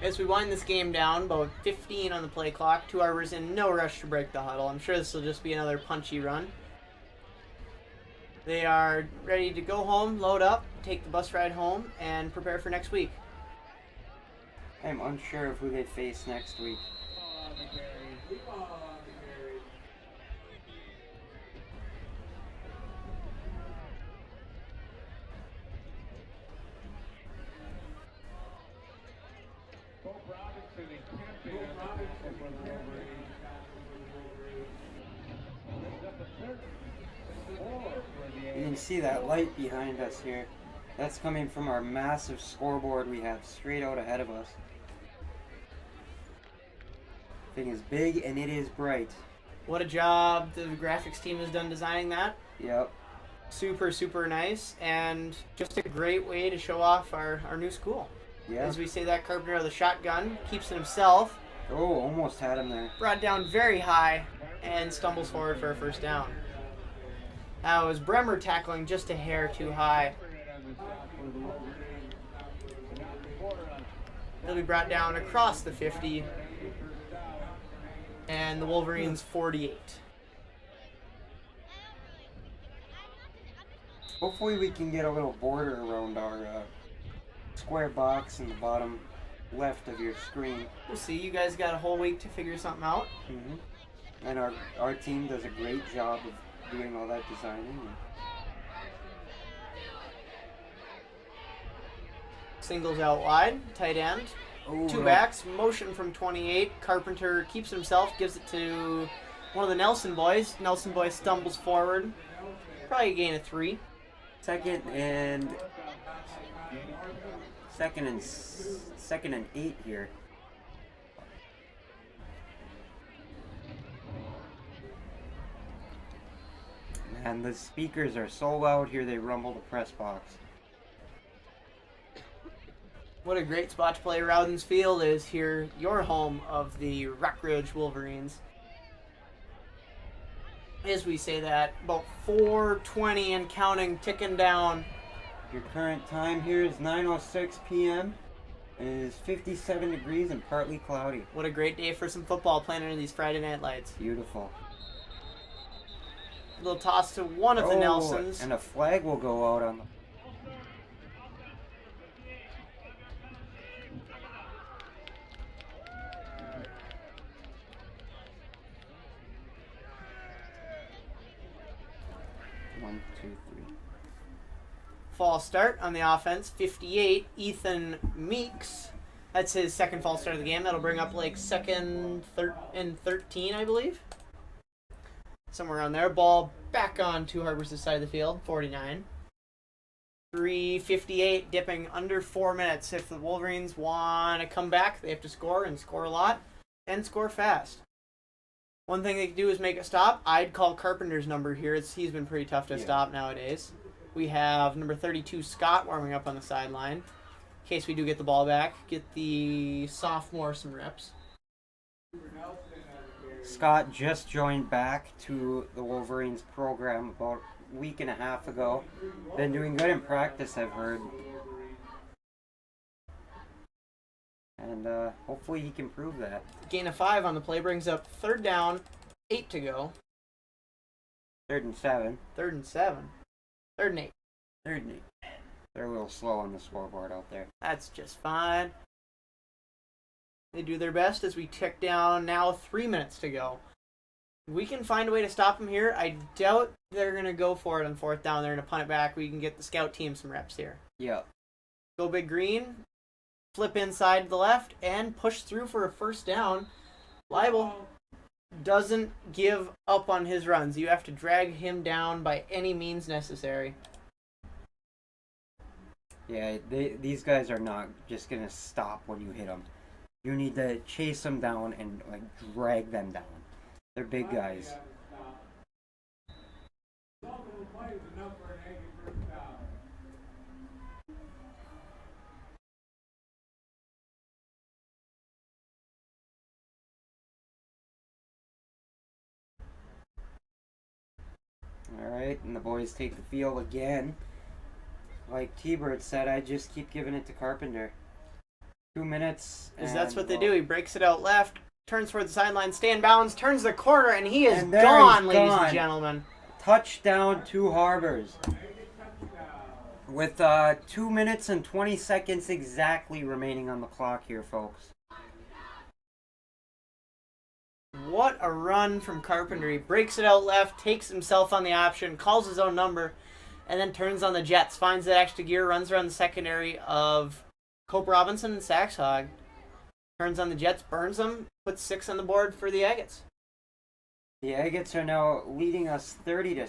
As we wind this game down, about 15 on the play clock, Two Harbors in no rush to break the huddle. I'm sure this will just be another punchy run. They are ready to go home, load up, take the bus ride home, and prepare for next week. I'm unsure of who they face next week. You can see that light behind us here. That's coming from our massive scoreboard we have straight out ahead of us. Thing is big and it is bright. What a job the graphics team has done designing that. Yep. Super, super nice, and just a great way to show off our new school. Yeah. As we say that, Carpenter of the shotgun keeps it himself, Oh, almost had him there. brought down very high, and stumbles forward for a first down. That was Bremer tackling just a hair too high. He'll be brought down across the 50, and the Wolverines 48. Hopefully we can get a little border around our square box in the bottom left of your screen. We'll see. You guys got a whole week to figure something out. And our team does a great job of doing all that designing. Singles out wide, tight end. Oh, Two no. backs, motion from 28. Carpenter keeps himself, gives it to one of the Nelson boys. Nelson boy stumbles forward. Probably a gain of 3. Second and 8 here. And the speakers are so loud here they rumble the press box. What a great spot to play. Rowden's Field is here, your home of the Rockridge Wolverines. As we say that, about 4:20 and counting, ticking down. Your current time here is 9:06 p.m. It is 57 degrees and partly cloudy. What a great day for some football playing under these Friday night lights. Beautiful. A little toss to one of the Nelsons. And a flag will go out on the... One, two, three. False start on the offense. 58, Ethan Meeks. That's his second false start of the game. That'll bring up like second and 13, I believe. Somewhere around there. Ball back on to Harbors' side of the field. 49. 3:58, dipping under 4 minutes. If the Wolverines want to come back, they have to score and score a lot and score fast. One thing they can do is make a stop. I'd call Carpenter's number here. He's been pretty tough to stop nowadays. We have number 32, Scott, warming up on the sideline. In case we do get the ball back, get the sophomore some reps. Scott just joined back to the Wolverines program about a week and a half ago. Been doing good in practice, I've heard. And hopefully he can prove that. Gain of 5 on the play brings up 3rd down, 8 to go. 3rd and 7. 3rd and 7. 3rd and 8. 3rd and 8. They're a little slow on the scoreboard out there. That's just fine. They do their best as we tick down now 3 minutes to go. We can find a way to stop them here. I doubt they're going to go for it on 4th down. They're going to punt it back. We can get the scout team some reps here. Yep. Go big green. Flip inside to the left and push through for a 1st down. Leibel doesn't give up on his runs. You have to drag him down by any means necessary. Yeah, these guys are not just going to stop when you hit them. You need to chase them down and like drag them down. They're big guys. Alright, and the boys take the field again. Like T-Bird said, I just keep giving it to Carpenter. 2 minutes. Because that's what they do. He breaks it out left, turns toward the sideline, stay in bounds, turns the corner, and he is gone, ladies and gentlemen. Touchdown to Harbors. With 2 minutes and 20 seconds exactly remaining on the clock here, folks. What a run from Carpenter. He breaks it out left, takes himself on the option, calls his own number, and then turns on the Jets. Finds that extra gear, runs around the secondary of Cope Robinson and Saxhog. Turns on the Jets, burns them, puts 6 on the board for the Agates. The Agates are now leading us 30-8,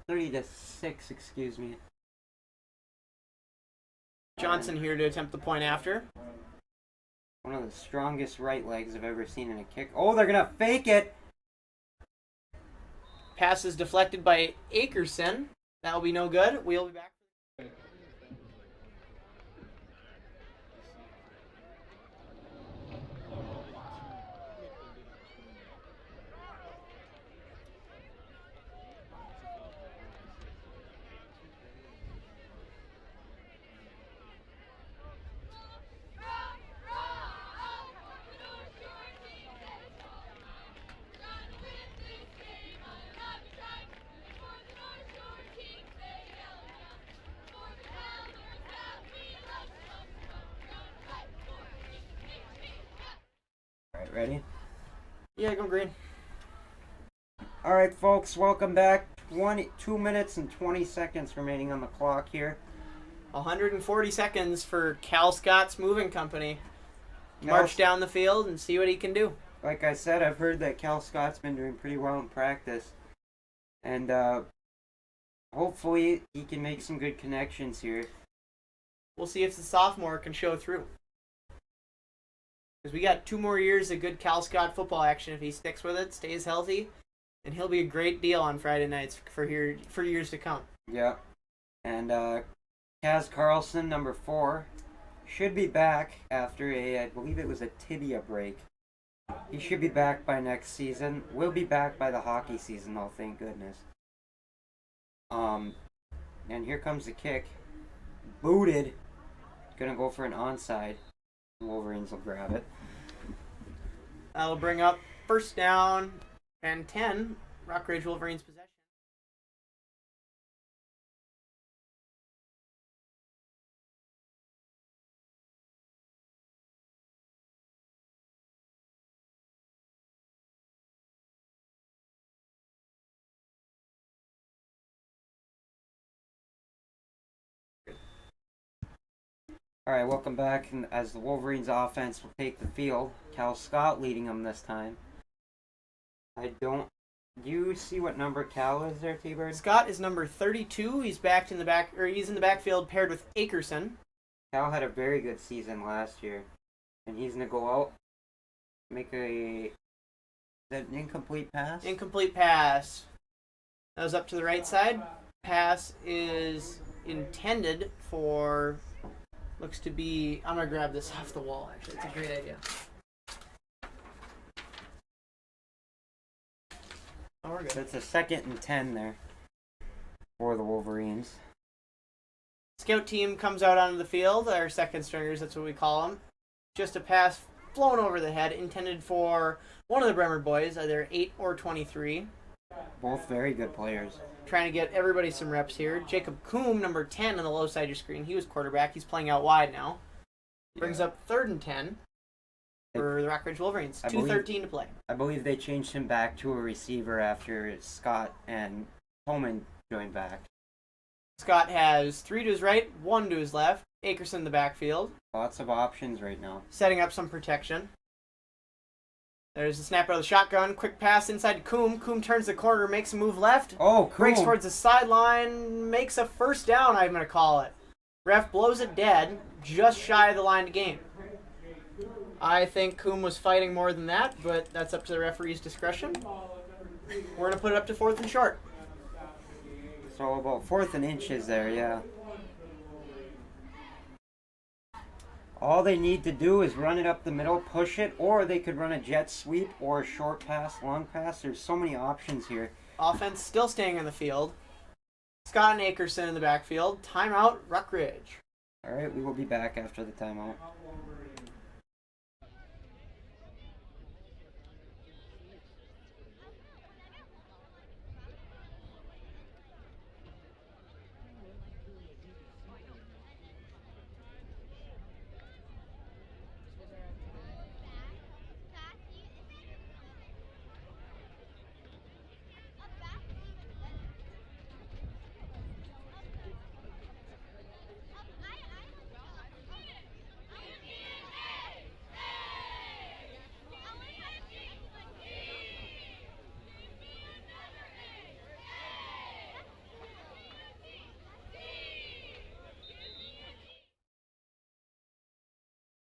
or 30-6, excuse me. Johnson here to attempt the point after. One of the strongest right legs I've ever seen in a kick. Oh, they're going to fake it. Pass is deflected by Akerson. That'll be no good. We'll be back. Ready? Yeah, go green. Alright, folks, welcome back. 2 minutes and 20 seconds remaining on the clock here. 140 seconds for Cal Scott's moving company. March down the field and see what he can do. Like I said, I've heard that Cal Scott's been doing pretty well in practice. And hopefully he can make some good connections here. We'll see if the sophomore can show through. Because we got 2 more years of good Cal Scott football action if he sticks with it, stays healthy, and he'll be a great deal on Friday nights for years to come. Yeah. And Kaz Carlson, number 4, should be back after I believe it was a tibia break. He should be back by next season. We'll be back by the hockey season, though, thank goodness. And here comes the kick. Booted. Gonna go for an onside. Wolverines will grab it. That'll bring up first down and 10, Rockridge Wolverines possession. Alright, welcome back. And as the Wolverines offense will take the field, Cal Scott leading them this time. Do you see what number Cal is there, T-Bird? Scott is number 32. He's in the backfield paired with Akerson. Cal had a very good season last year. And he's going to go out, make is that an incomplete pass? Incomplete pass. That was up to the right side. Pass is intended for... Looks to be... I'm going to grab this off the wall, actually. It's a great idea. Oh, we're good. So it's a 2nd and 10 there for the Wolverines. Scout team comes out onto the field. Our second stringers, that's what we call them. Just a pass flown over the head, intended for one of the Bremer boys, either 8 or 23. Both very good players. Trying to get everybody some reps here. Jacob Coombe, number 10 on the low side of your screen. He was quarterback. He's playing out wide now. Brings up 3rd and 10 for the Rockridge Wolverines. 2:13 to play. I believe they changed him back to a receiver after Scott and Coleman joined back. Scott has 3 to his right, 1 to his left. Akerson in the backfield. Lots of options right now. Setting up some protection. There's a snap out of the shotgun. Quick pass inside to Coombe. Coombe turns the corner, makes a move left. Oh, cool. Breaks towards the sideline, makes a first down, I'm going to call it. Ref blows it dead, just shy of the line to game. I think Coombe was fighting more than that, but that's up to the referee's discretion. We're going to put it up to 4th and short. So about 4th and inches there, yeah. All they need to do is run it up the middle, push it, or they could run a jet sweep or a short pass, long pass. There's so many options here. Offense still staying on the field. Scott and Akerson in the backfield. Timeout, Rockridge. All right, we will be back after the timeout.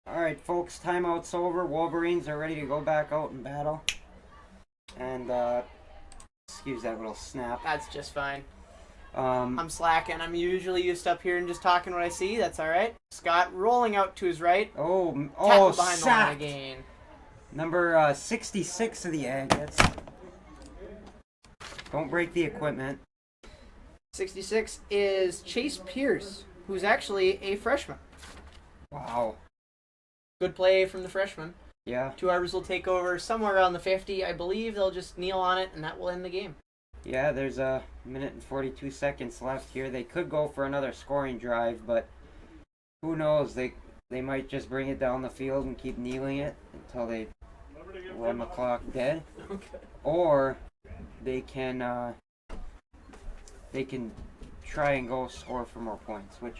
Alright, folks, timeout's over. Wolverines are ready to go back out and battle. And, excuse that little snap. That's just fine. Um, I'm slacking. I'm usually used up here and just talking what I see. That's all right. Scott rolling out to his right. oh, Tackle behind the line sacked. again. Number 66 of the Agates. Don't break the equipment. 66 is Chase Pierce, who's actually a freshman. Wow. Good play from the freshman. Yeah. Two Arbors will take over somewhere around the 50. I believe they'll just kneel on it, and that will end the game. Yeah, there's a minute and 42 seconds left here. They could go for another scoring drive, but who knows? They might just bring it down the field and keep kneeling it until they run the clock dead. Okay. Or they can try and go score for more points, which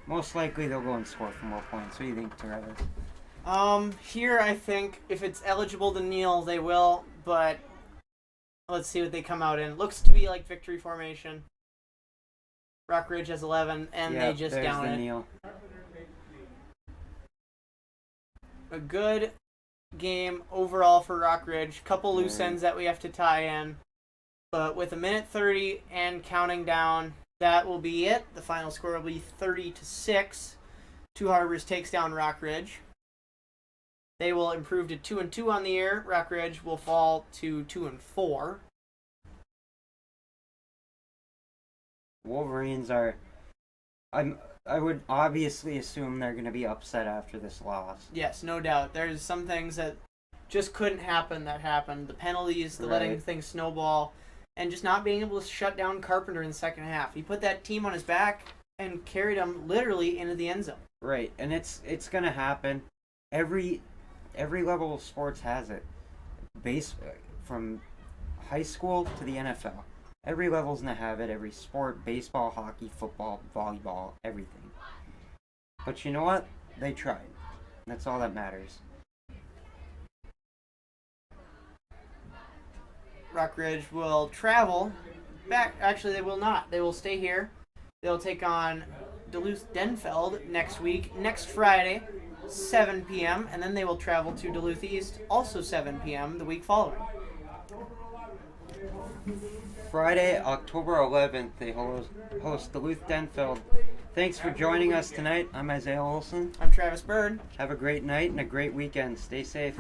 most likely they'll go and score for more points. What do you think, Travis? Here I think if it's eligible to kneel, they will, but let's see what they come out in. Looks to be like victory formation. Rockridge has 11, and Yeah, they just there's down the it. kneel. A good game overall for Rockridge. Couple loose Right. ends that we have to tie in. But with a minute 30 and counting down, that will be it. The final score will be 30-6. Two Harbors takes down Rockridge. They will improve to 2-2 on the year. Rockridge will fall to 2-4. Wolverines are. I would obviously assume they're going to be upset after this loss. Yes, no doubt. There's some things that just couldn't happen that happened. The penalties, the letting Right. things snowball, and just not being able to shut down Carpenter in the second half. He put that team on his back and carried them literally into the end zone. Right, and it's going to happen. Every level of sports has it. From high school to the NFL. Every level's gonna have it. Every sport, baseball, hockey, football, volleyball, everything. But you know what? They tried. That's all that matters. Rockridge will travel back. Actually, they will not. They will stay here. They'll take on Duluth-Denfeld next week, next Friday, 7 p.m., and then they will travel to Duluth East, also 7 p.m., the week following. Friday, October 11th, they host Duluth-Denfeld. Thanks for joining us tonight. I'm Isaiah Olson. I'm Travis Bird. Have a great night and a great weekend. Stay safe.